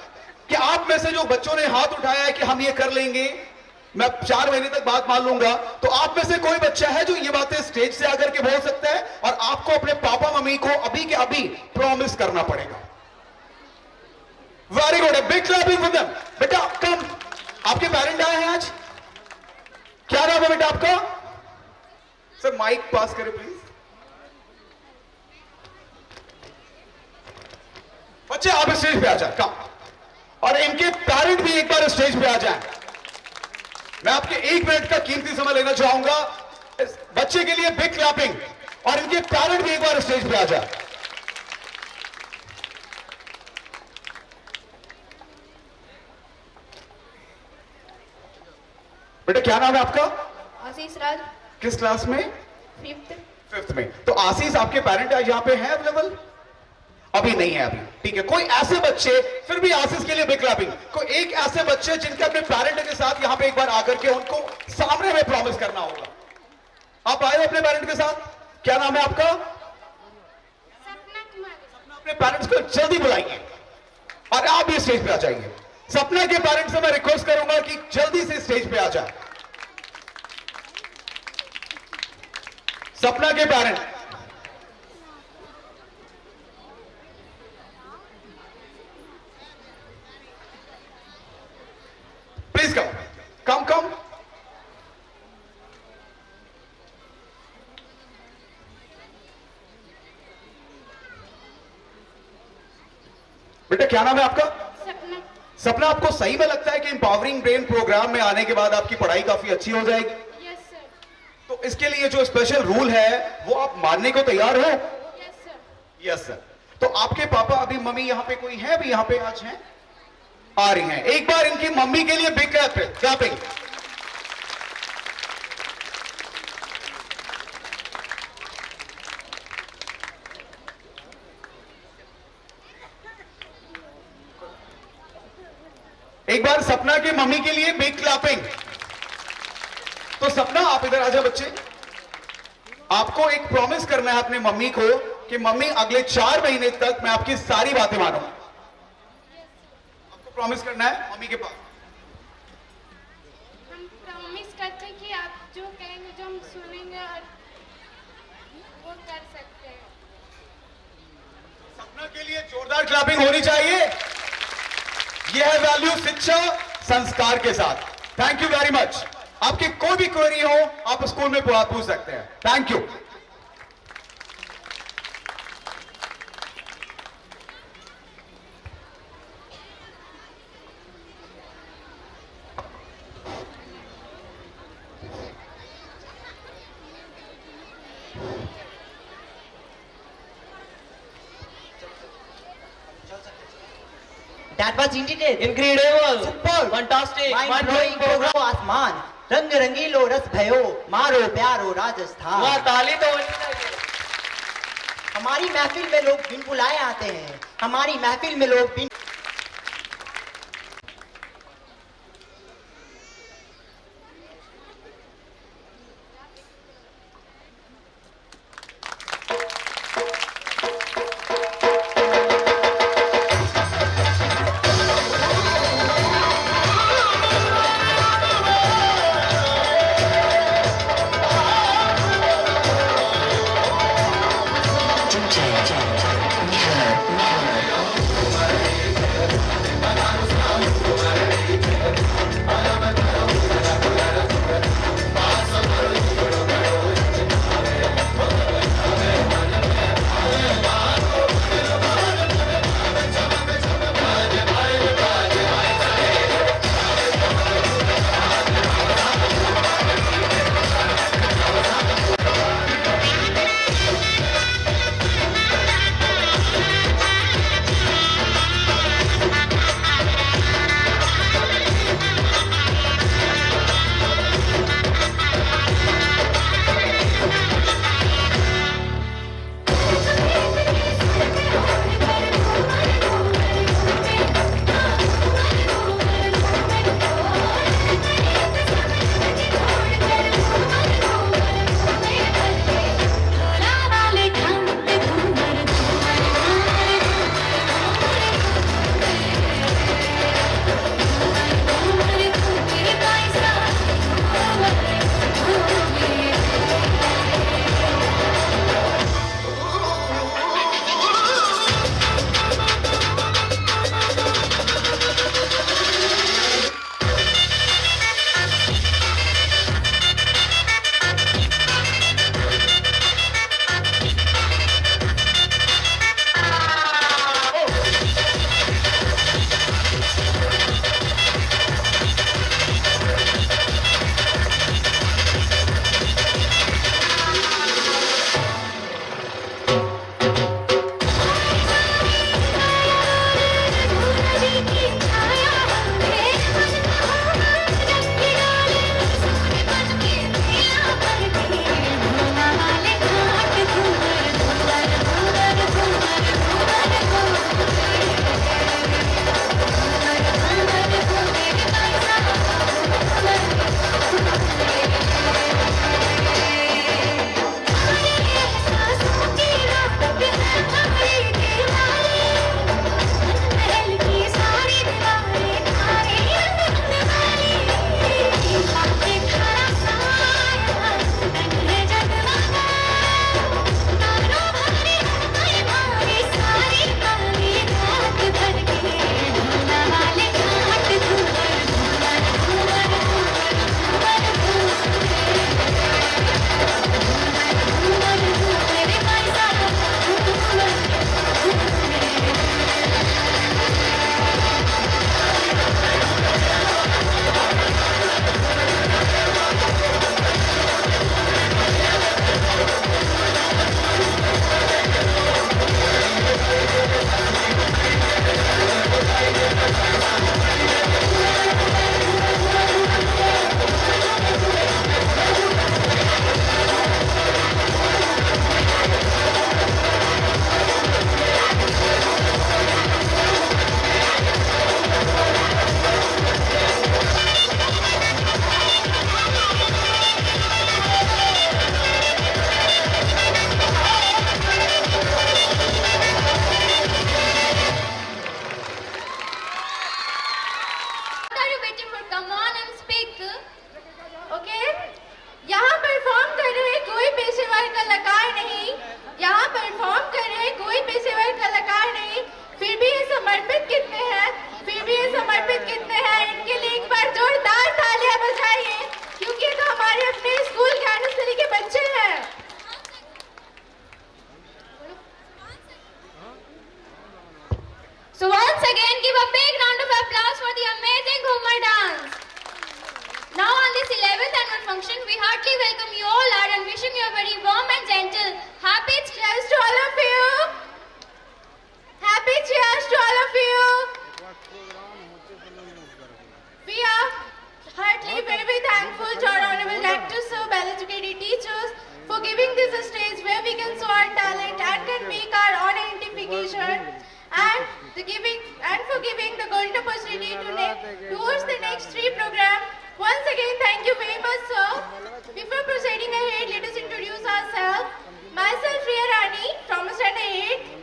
कि आप में से जो बच्चों ने हाथ उठाया है कि हम ये कर लेंगे, मैं 4 महीने तक बात मान लूंगा। तो आप में से कोई बच्चा है जो ये बातें स्टेज से आकर के बोल सकता है, और आपको अपने पापा मम्मी को अभी के अभी प्रॉमिस करना पड़ेगा। Very good, big clapping for them. बेटा कम, आपके पेरेंट आए हैं आज, क्या नाम है बेटा आपका? सर माइक पास करें प्लीज। बच्चे आप स्टेज पे आ जाए, कम, और इनके पेरेंट भी एक बार स्टेज पे आ जाएं। मैं आपके 1 मिनट का कीमती समय लेना चाहूंगा। इस बच्चे के लिए बिग क्लैपिंग, और इनके पेरेंट भी एक बार स्टेज पे आ जाए। बेटा क्या नाम है आपका? आशीष राज, किस क्लास में? 5th। में। तो आशीष आपके पेरेंट यहाँ पे हैं अवेलेबल? अभी नहीं है अभी, ठीक है। कोई ऐसे बच्चे, फिर भी आशीष के लिए बिग क्लैपिंग, कोई एक ऐसे बच्चे जिनके अपने पेरेंट के साथ यहाँ पे एक बार आकर के उनको सामने में प्रॉमिस करना होगा। आप आए हो अपने पेरेंट के साथ, क्या नाम है आपका? सपना कुमारी। अपने पेरेंट्स को जल्दी बुलाइए और आप भी स्टेज पे आ जाइए। सपना के पेरेंट्स से मैं रिक्वेस्ट करूंगा कि जल्दी से स्टेज पे आ जाए। सपना के पेरेंट, प्लीज कम कम कम। बेटा क्या नाम है आपका? सपना। सपना, आपको सही में लगता है कि एम्पावरिंग ब्रेन प्रोग्राम में आने के बाद आपकी पढ़ाई काफी अच्छी हो जाएगी? Yes sir. तो इसके लिए जो स्पेशल रूल है वो आप मानने को तैयार हो? Yes sir. Yes sir. तो आपके पापा अभी मम्मी यहाँ पे कोई है अभी यहाँ पे आज हैं? आ रही हैं। एक बार इनकी मम्मी के लिए बिग क्लैपिंग। एक बार सपना की मम्मी के लिए बिग क्लैपिंग। तो सपना आप इधर आ जाओ बच्चे। आपको एक प्रॉमिस करना है अपनी मम्मी को कि मम्मी अगले 4 महीने तक मैं आपकी सारी बातें मानूंगा। आपको प्रॉमिस करना है मम्मी के पास। हम प्रॉमिस करते हैं कि आप जो कहेंगे जो हम सुनेंगे और वो कर सकते हैं। सपना के लिए जोरदार क्लैपिंग होनी चाहिए। यह है वैल्यू शिक्षा संस्कार के साथ। Thank you very much. आपकी कोई भी क्वेरी हो आप स्कूल में पूछ सकते हैं। Thank you. That was indeed Incredible. super, Fantastic. mind-blowing program. आसमान रंग रंगीलो रस भयो मारो प्यारो राजस्थान। वाह, ताली तो होनी चाहिए। हमारी महफिल में लोग बिन बुलाए आते हैं। हमारी महफिल में लोग बिन a big round of applause for the amazing Ghumar dance. Now on this 11th annual function, we heartily welcome you all and wishing you a very warm and gentle happy cheers to all of you. Happy cheers to all of you. We are heartily very thankful to our honorable directors, well-educated teachers for giving this a stage where we can show our talent and can make our own identification and for giving the golden opportunity to host the next 3 program. Once again, thank you very much, sir. Before proceeding ahead, let us introduce ourselves. Myself, Riya Rani, from Standard 8.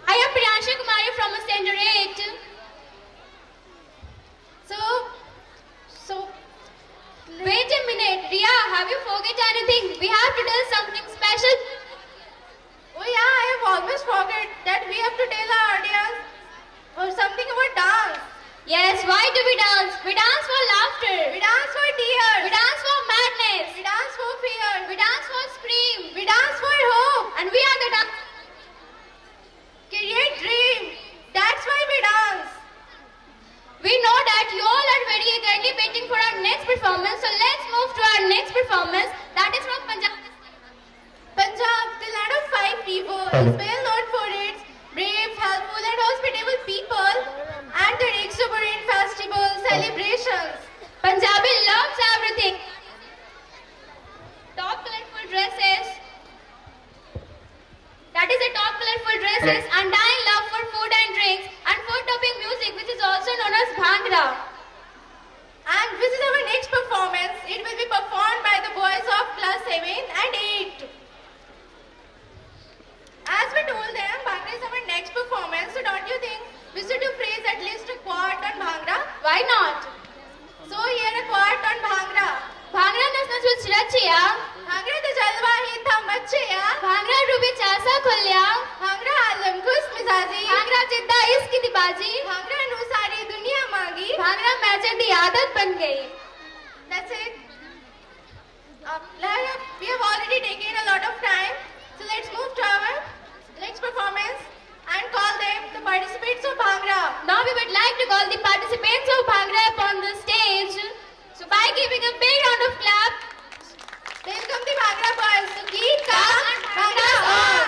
I am Priyansha Kumari from Standard 8. So, wait a minute, Riya, have you forget anything? We have to tell something special. Oh yeah, I have almost forgot that we have to tell our audience or something about dance. Yes, why do we dance? We dance for laughter. We dance for tears. We dance for madness. We dance for fear. We dance for scream. We dance for hope. And we are the dance. Create dream. That's why we dance. We know that you all are very eagerly waiting for our next performance, so let's move to our next performance. That is from Punjab. Punjab, the land of 5 rivers, is well known for its brave, helpful and hospitable people and their exuberant festival celebrations. Punjabi loves everything. Top colorful dresses. That is a top colorful dresses, undying love for food and drinks, and food-topping music, which is also known as Bhangra. And this is our next performance. It will be performed by the boys of class 7 and 8. As we told them, Bhangra is our next performance, so don't you think we should do phrase at least a quart on Bhangra? Why not? So here a quart on Bhangra. Bhangra nasna churchiya. Bhangra to jalwa hi tha machhiya. Bhangra rubi chasa khulya. Bhangra alam khus mizaji. Bhangra jidda iski dibaji. Bhangra nu sari duniya maangi. Bhangra matching di aadat ban gayi. That's it. We have already taken a lot of time, so let's move to our next performance and call them the participants of Bhangra. Now we would like to call the participants of Bhangra upon the stage. So by giving a big round of clap, welcome the Bhangra boys. So keep calm and Bhangra on.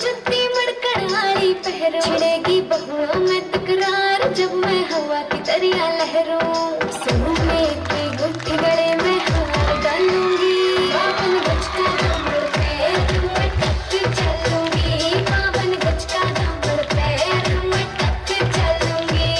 जुत्ती मड़कड़ाई पहरो छिड़ेगी बहुओं में तकरार जब मैं हवा की दरिया लहरों सोने की गुट्ठी गले में हार डालूंगी बावन गज का दामन पैर में टक चलूंगी बावन गज का दामन पैर में टक चलूंगी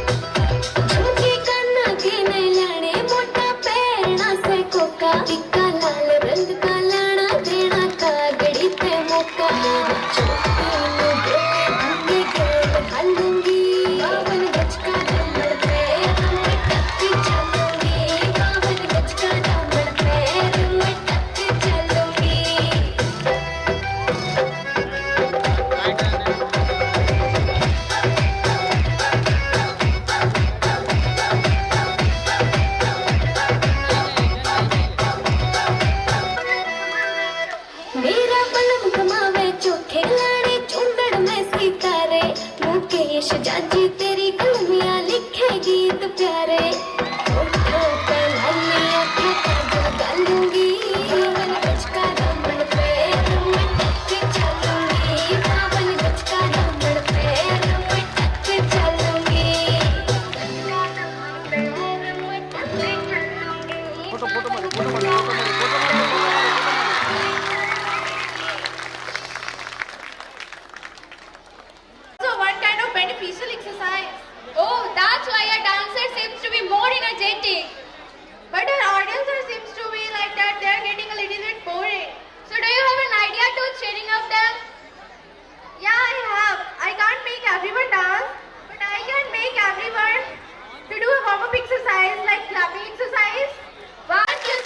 झुमके कान्हा के नैलाने मोटा पैरना से कोका टिक्का लाल रंग का लाना देना कागड़ी पे मौका ढालूंगी बावन गज का दामन पैर में टक चलूंगी बावन गज का दामन पैर में टक चलूंगी मेरा बलम कमावे चोखे लाने चुंदड़ में सितारे मुकेश जाजी तेरी कलमियां लिखे गीत प्यारे होठों पे लाली आंखें काजल डालूंगी बावन गज का दामन पैर में टक चलूंगी बावन गज का दामन पैर में टक चलूंगी So one kind of beneficial exercise. Oh, that's why a dancer seems to be more energetic. But our audience seems to be like that. They are getting a little bit boring. So do you have an idea to cheering up them? Yeah, I have. I can't make everyone dance, but I can make everyone to do a warm-up exercise like clapping exercise. 1, 2,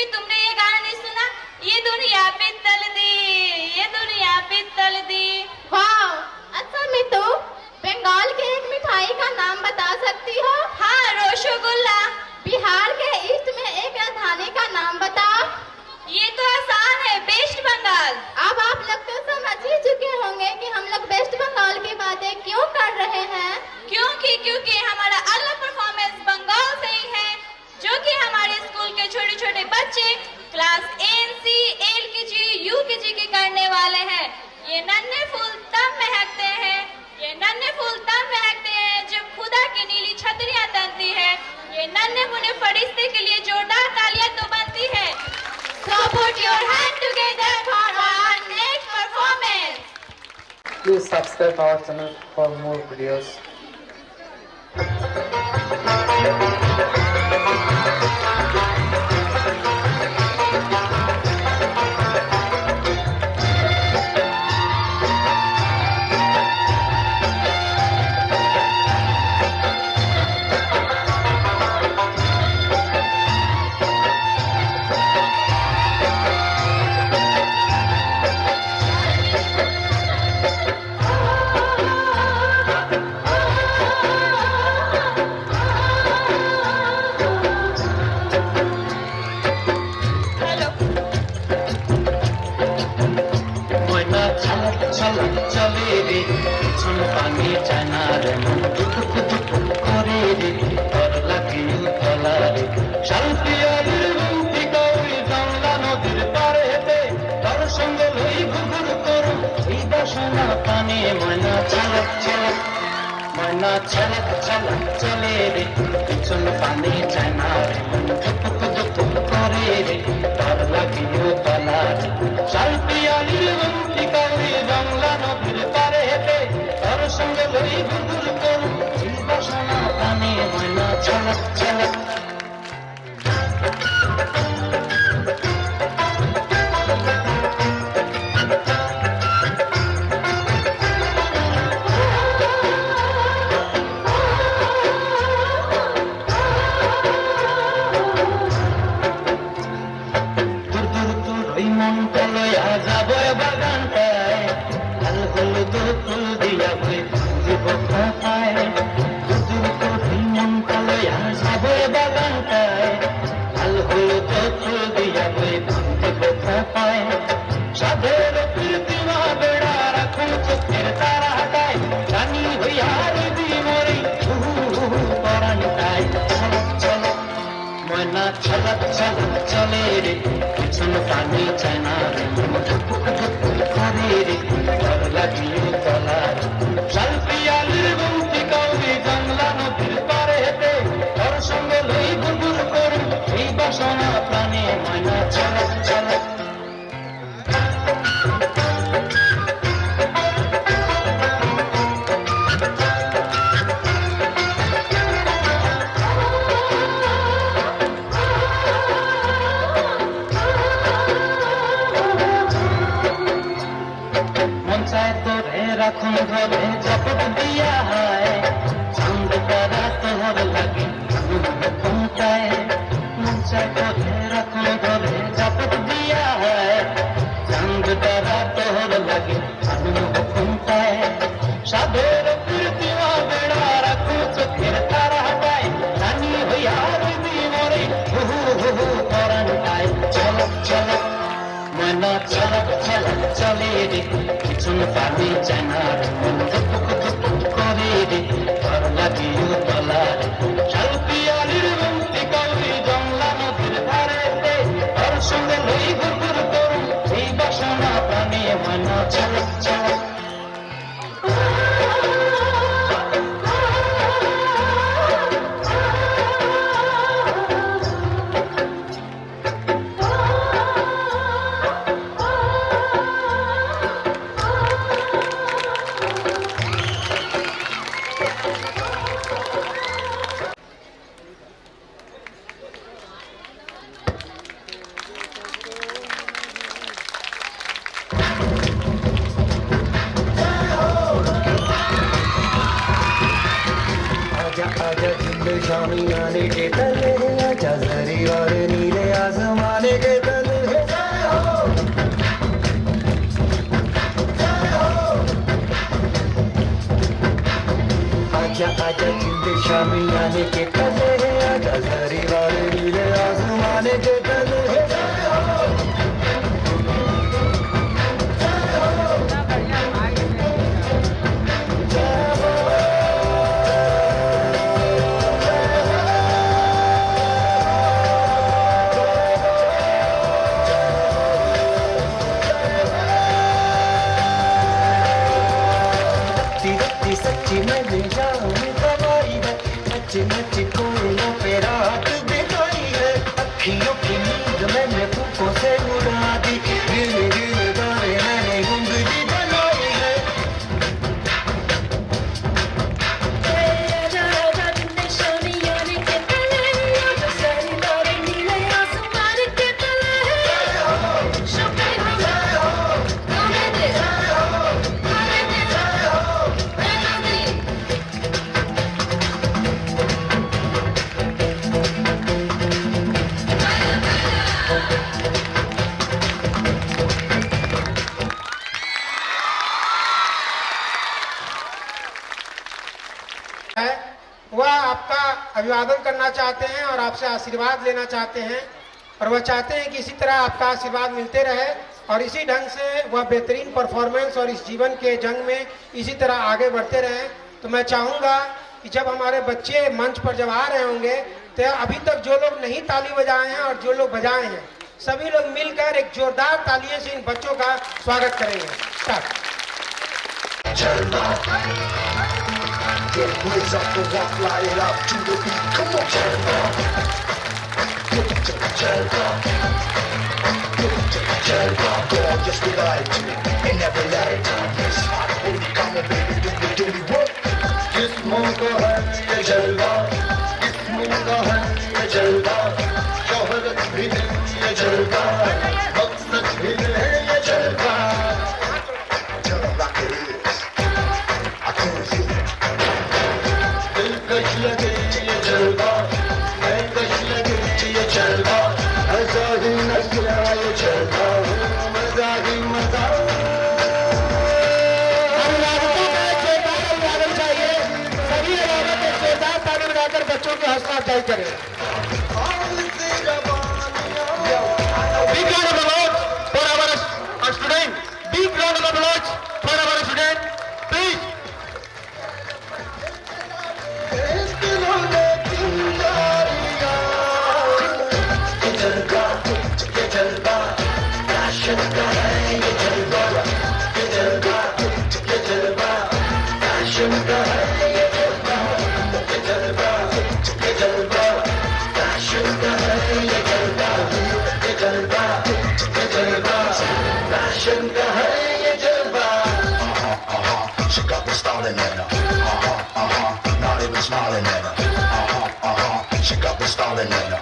क्योंकि तुमने ये गाना नहीं सुना, ये दुनिया पित्तल दी, ये दुनिया पित्तल दी। वाह, अच्छा मितू, बंगाल के एक मिठाई का नाम बता सकती हो? हाँ, रसगुल्ला। बिहार के ईस्ट में एक राजधानी का नाम बताओ। ये तो आसान है, वेस्ट बंगाल। अब आप लोग तो समझ ही चुके होंगे कि हम लोग वेस्ट बंगाल की बातें क्यों कर रहे हैं। क्योंकि हमारा अगला परफॉर्मेंस बंगाल से ही है, जो कि हमारे स्कूल के छोटे छोटे बच्चे क्लास ANC, LKG, UKG के करने वाले हैं। ये नन्हे फूल तब महकते हैं, ये नन्हे फूल तब महकते हैं जब खुदा की नीली छतरियां तनती है। ये नन्हे मुन्ने फरिश्ते के लिए जोरदार तालियां तो बनती है। So put your hand together for our next performance. Please subscribe our channel for more videos. छलक छलक चले रे पिछन पानी जाना रे धुक धुक करे रे डर लागियो तला चल पियाली रंगी काली बांग्ला नदीर पारे हेते तार संगे लई गुदुर करू जीवसना पानी मना छलक छलक छलक छलक चले रे पिछन पानी जाना रे धुक धुक करे रे डर लागियो तला चल पियाली रंगी काली बांग्ला नदीर पारे हेते तार संगे लई गुदुर करू এই বাসনা প্রাণে ময়না छलक छलक রাখুন ঘরে জপত দিয়া হয় চাঁদ তারা তোর লাগে ঘুমটায় মুঞ্চা ঘরে রাখুন ঘরে জপত দিয়া হয় চাঁদ তারা তোর লাগে ঘুমটায় সাধের কীর্তিমা বেড়া রাখু চোখের তারা হটায় রানী হইয়া রবি মরে হু হু পরান্তায় চলক চলক ময়না ছলক ছলক চলে রে পিছন পানি জানা ধুক ধুক করে রে ডর লাগিও তলা চল পিয়ালির রুমটি কাউরি জংলা নদীর ধারেতে তার সঙ্গে লই গুগুর করু এই বাসনা প্রাণে ময়না ছলক ছলক आजा झुंड शामी आने के तले आजा जरी और नीले आसमाने आजा आजा जिंदे शामी आने के तले है, आजा जरी वाले नीले आसमाने के तले है। सच्ची मैं ले जाऊं दवाई है, नच्ची नच्ची कोयलों पे रात बिताई है, अखियों की नींद मैंने फूकों से उड़ा दी, गिले गिले तारे मैंने जिंदगी बनाई है। आजा आजा जिंदे शामी आने के तले, आजा सारी तारे नीले आसमान के तले है। शुक्र वह आपका अभिवादन करना चाहते हैं और आपसे आशीर्वाद लेना चाहते हैं, और वह चाहते हैं कि इसी तरह आपका आशीर्वाद मिलते रहे और इसी ढंग से वह बेहतरीन परफॉर्मेंस और इस जीवन के जंग में इसी तरह आगे बढ़ते रहें। तो मैं चाहूँगा कि जब हमारे बच्चे मंच पर जब आ रहे होंगे तो अभी तक जो लोग नहीं ताली बजाए हैं और जो लोग बजाए हैं, सभी लोग मिलकर एक जोरदार तालियों से इन बच्चों का स्वागत करेंगे। Start. Get blaze up the walk, light it up to the beat. Come on, Jelva. Get to the Jelva. Get to the Jelva. Dog, just be like to me and never let it down. This hot booty, come on, baby, do me work. This moonka hai ye Jelva. This moonka hai ye Jelva. Shohrat bhi nahi ye Jelva. Maqsad bhi nahi ye Jelva. Tell them like it is. I can't feel it. कश लगे ये जलवा, मैं कश लगे ये जलवा, मजा ही नशा ये जलवा, मजा ही मजा। अभिवादन चाहिए, सभी अभिभावक एक जोरदार ताली बजाकर बच्चों की हौसला अफजाई करें। Big round of applause for our student. Big round of applause for our student. Please. She got me stalling at her, not even smiling at her, she got me stalling at her,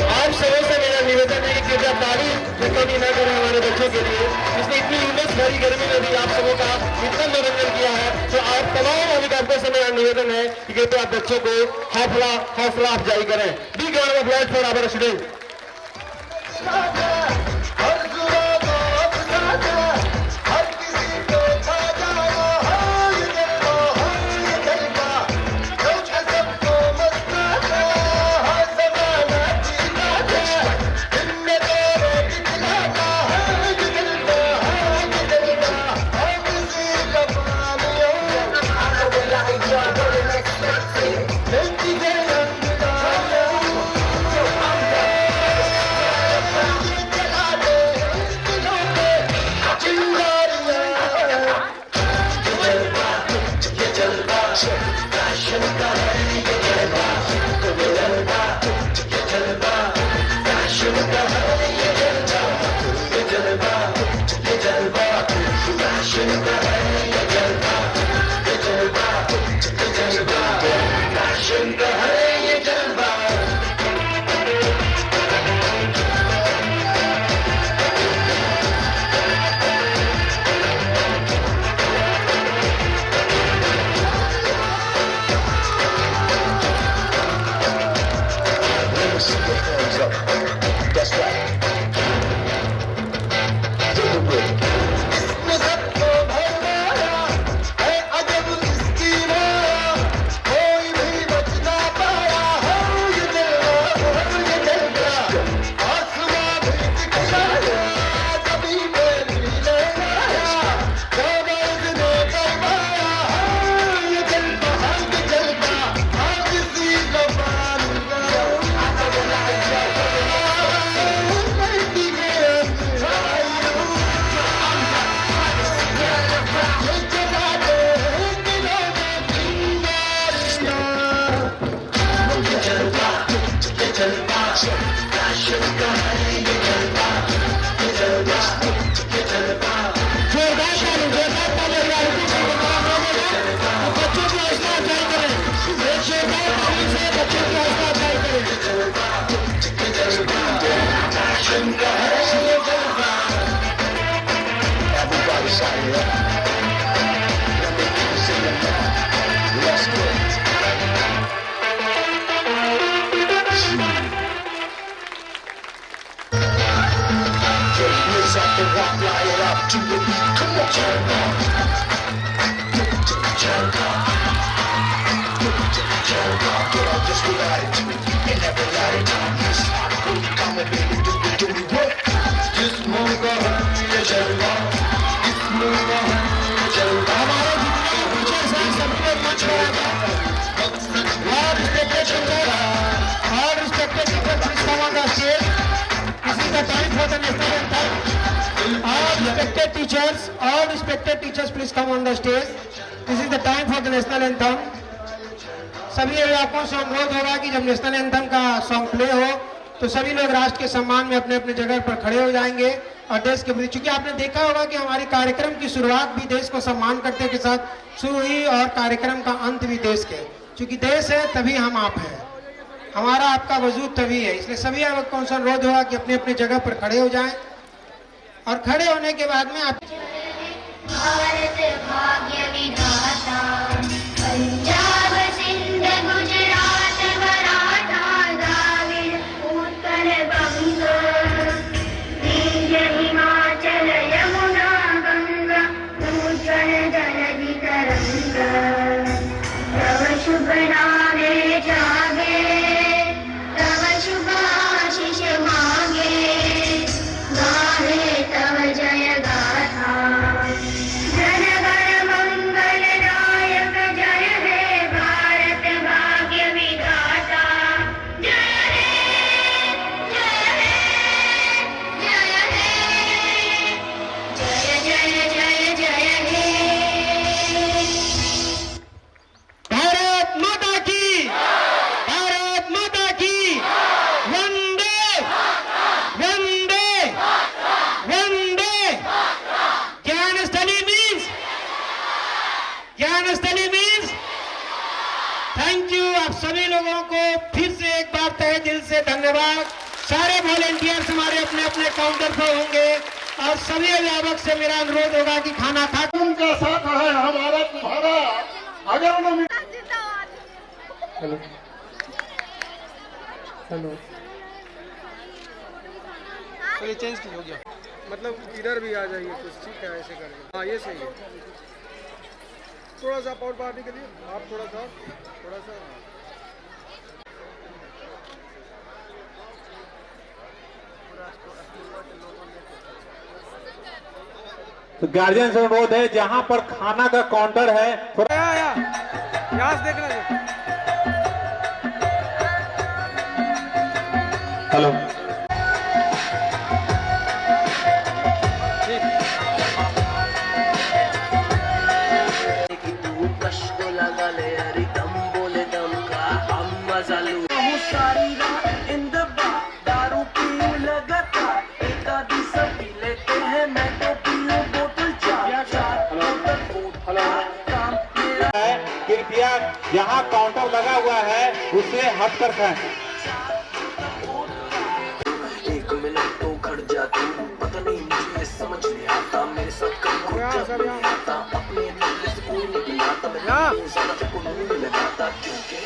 आप सबों से मेरा निवेदन है कि कृपया ताली तो कमी न करें हमारे बच्चों के लिए, इसने इतनी उमस भरी गर्मी में भी आप सबों का इतना मनोरंजन किया है। तो आप तमाम अभिभावकों से मेरा निवेदन है कि कृपया आप बच्चों को हौसला अफजाई करें। Big round of applause for our student. Respected teachers, all respected teachers, please come on the stage. This is the time for the national anthem. सभी अभिभावकों से अनुरोध होगा कि जब नेशनल एंथम का सॉन्ग प्ले हो तो सभी लोग राष्ट्र के सम्मान में अपने अपने जगह पर खड़े हो जाएंगे और देश के प्रति, चूंकि आपने देखा होगा कि हमारे कार्यक्रम की शुरुआत भी देश को सम्मान करते के साथ शुरू हुई और कार्यक्रम का अंत भी देश के, चूंकि देश है तभी हम आप हैं, हमारा आपका वजूद तभी है, इसलिए सभी अभिभावकों से अनुरोध होगा कि अपने अपने जगह पर खड़े हो जाएं और खड़े होने के बाद में आप भारत भाग्य विधाता पंजाब सिंध गुजरात मराठा द्राविड़ उत्कल बंग विंध्य हिमाचल यमुना गंगा उज्जवल जलधि तरंगा तव शुभ नामे जागे तव शुभ आशीष मांगे गाहे तव जय गाथा जन गण मंगल नायक जय हे भारत भाग्य विधाता जय हे जय हे जय हे जय जय जय जय हे भारत माता की, भारत माता की, वंदे वंदे वंदे। Gyanasthali means thank you. आप सभी लोगों को फिर से एक बार तहे दिल से धन्यवाद। सारे वॉलेंटियर्स हमारे अपने अपने काउंटर पर होंगे और सभी अभिभावक से मेरा अनुरोध होगा कि खाना खा उनका साथ है हमारा तुम्हारा। अगर उन्होंने हेलो हेलो तो ये चेंज हो गया, मतलब इधर भी आ जाइए कुछ, ठीक है ऐसे करके। हाँ ये सही है, थोड़ा सा और बाहर निकलिए आप, थोड़ा सा तो गार्जियन से अनुरोध है जहां पर खाना का काउंटर है थोड़ा यहाँ से देखना है। हेलो कृपया यहाँ काउंटर लगा हुआ है उससे हट कर खाएं। एक मिनट तो खड़ जाती, पता नहीं मुझे समझ नहीं आता, मेरे साथ कब आता, अपने दिल से कोई नहीं आता, मैं सारा को नहीं लगाता क्योंकि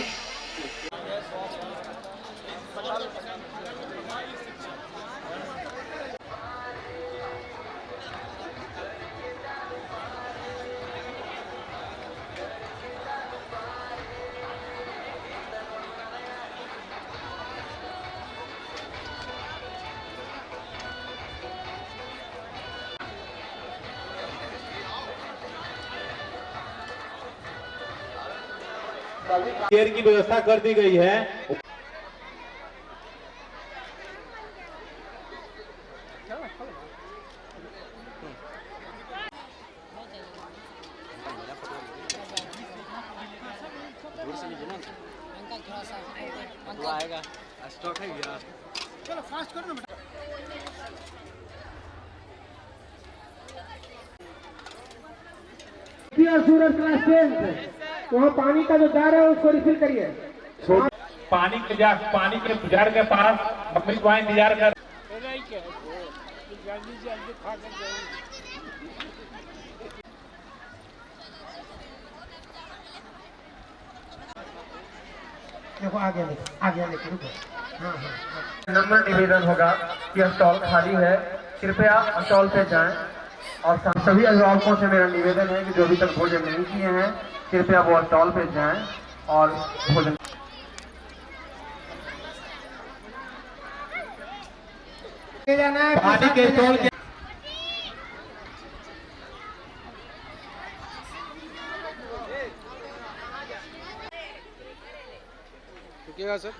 चेयर की व्यवस्था कर दी गई है। आएगा स्टॉक है यार, चलो फास्ट करो ना। सूरज क्लास 10 वहाँ पानी का जो जार है उसको रिफिल करिए। पानी के जार के पास अपनी वाइन इंतजार कर। देखो आगे लेके रुको। हाँ हाँ नंबर निवेदन होगा कि स्टॉल खाली है, कृपया स्टॉल पे जाएं और सभी अभिभावकों से मेरा निवेदन है कि जो अभी तक भोजन नहीं किए हैं कृपया वो स्टॉल पे जाएं और भोजन। पार्टी के स्टॉल के रुकिएगा सर।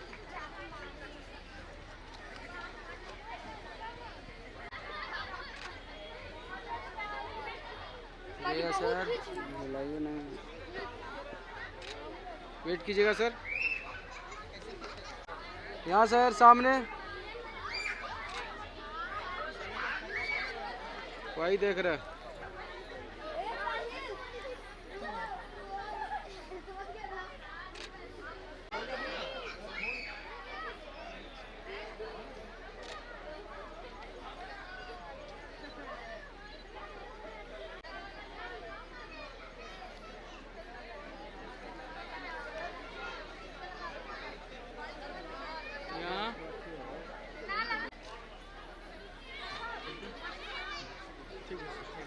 सर बुलाइए ना, वेट कीजिएगा सर। यहाँ सर सामने वही देख रहा है।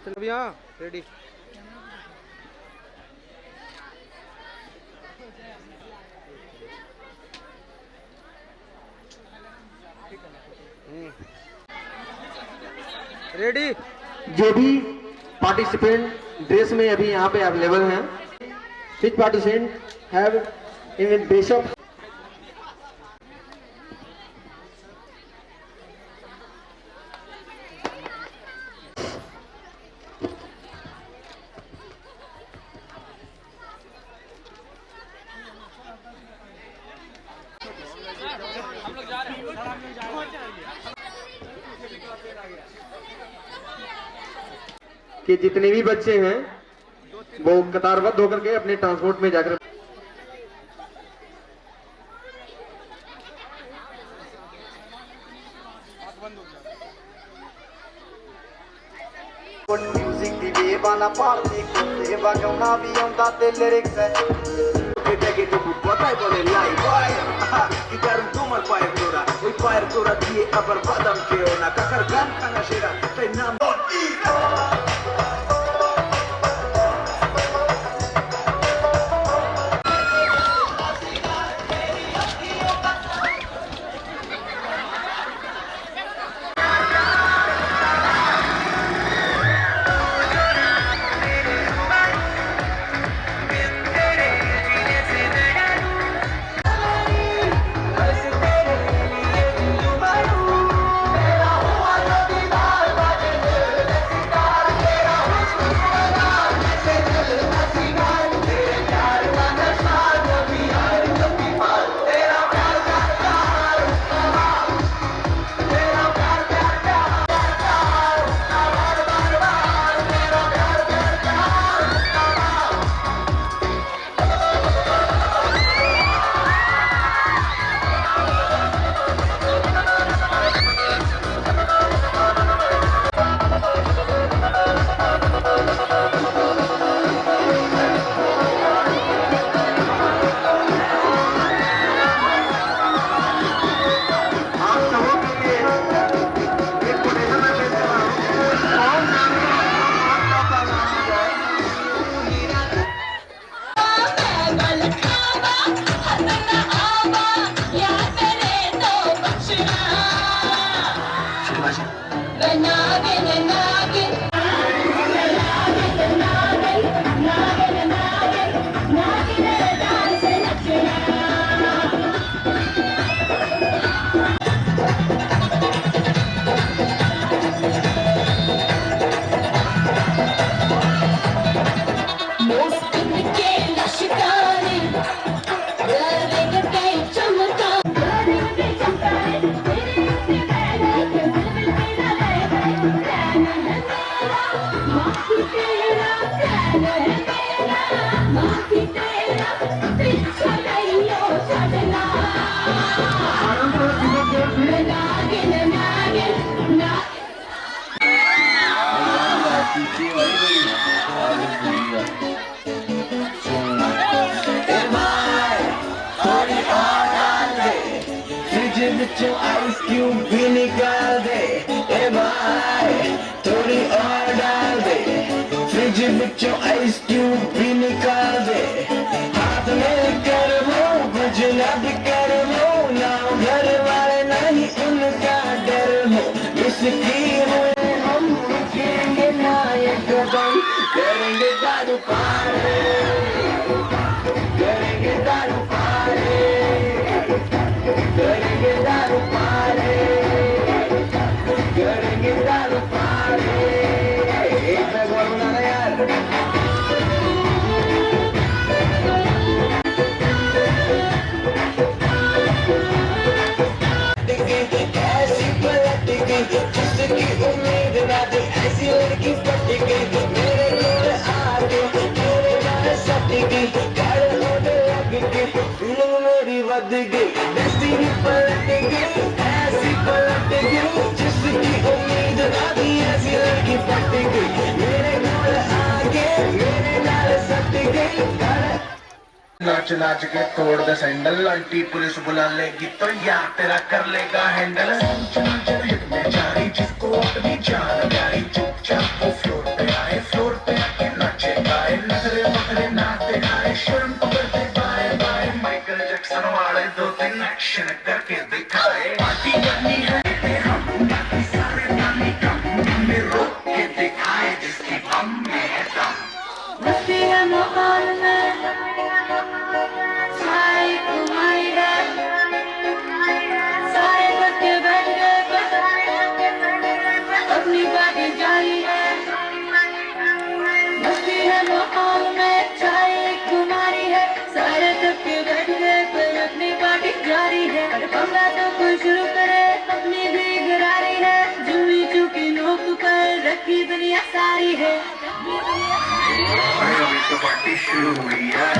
चलो भैया रेडी। रेडी। जो भी पार्टिसिपेंट ड्रेस में अभी यहाँ पे अवेलेबल हैं, विच पार्टिसिपेंट हैव इवन बिशप कि जितने भी बच्चे हैं वो कतारबद्ध होकर के अपने ट्रांसपोर्ट में जाकर म्यूजिक दी बेबाना पार्टी को गाना भी आंदा ते लिरिक्स है que tu puta y pone like quitar un toma el fire dura hoy fire dura die aber badam ke ona kakar gan kana shira tai nam ice cube भी निकाल दे ए भाई थोड़ी और डाल दे फ्रिज में आइस क्यूब भी निकाल दे गई, गाड़े होने लग गई, फीलिंग मेरी बद गई, डेस्टिनी पलट गई, ऐसी पलट गई, जिसकी उम्मीद ना थी ऐसी लड़की पट गई, मेरे गोल आगे मेरे नाल सट गई। नाच नाच के तोड़ दे सैंडल, आंटी पुलिस बुला लेगी तो यार तेरा कर लेगा हैंडल। में जारी जिसको अपनी जान प्यारी, चुपचाप वो फ्लोर पे आए, फ्लोर पे आके नाचे गाए, नखरे मखरे नाते आए, शर्म पकड़ते बाय बाय, माइकल जैक्सन वाले 2-3 एक्शन करके दिखाए। पार्टी करनी है हम बाकी सारे नानी कम, हमें रोक के दिखाए जिसकी हम में है दम। मस्ती है माहौल में, सारी तुम्हारी है, सारे बच्चे बैठ गए अपनी बातें जारी है। मस्ती है माहौल में, चाय तुम्हारी है, सारे थके बैठ गए पर अपनी पार्टी जारी है। पंगा तो कोई शुरू करे अपनी भी गरारी है, जुमी चुकी नोक पर रखी दुनिया सारी है। अभी तो पार्टी शुरू हुई है।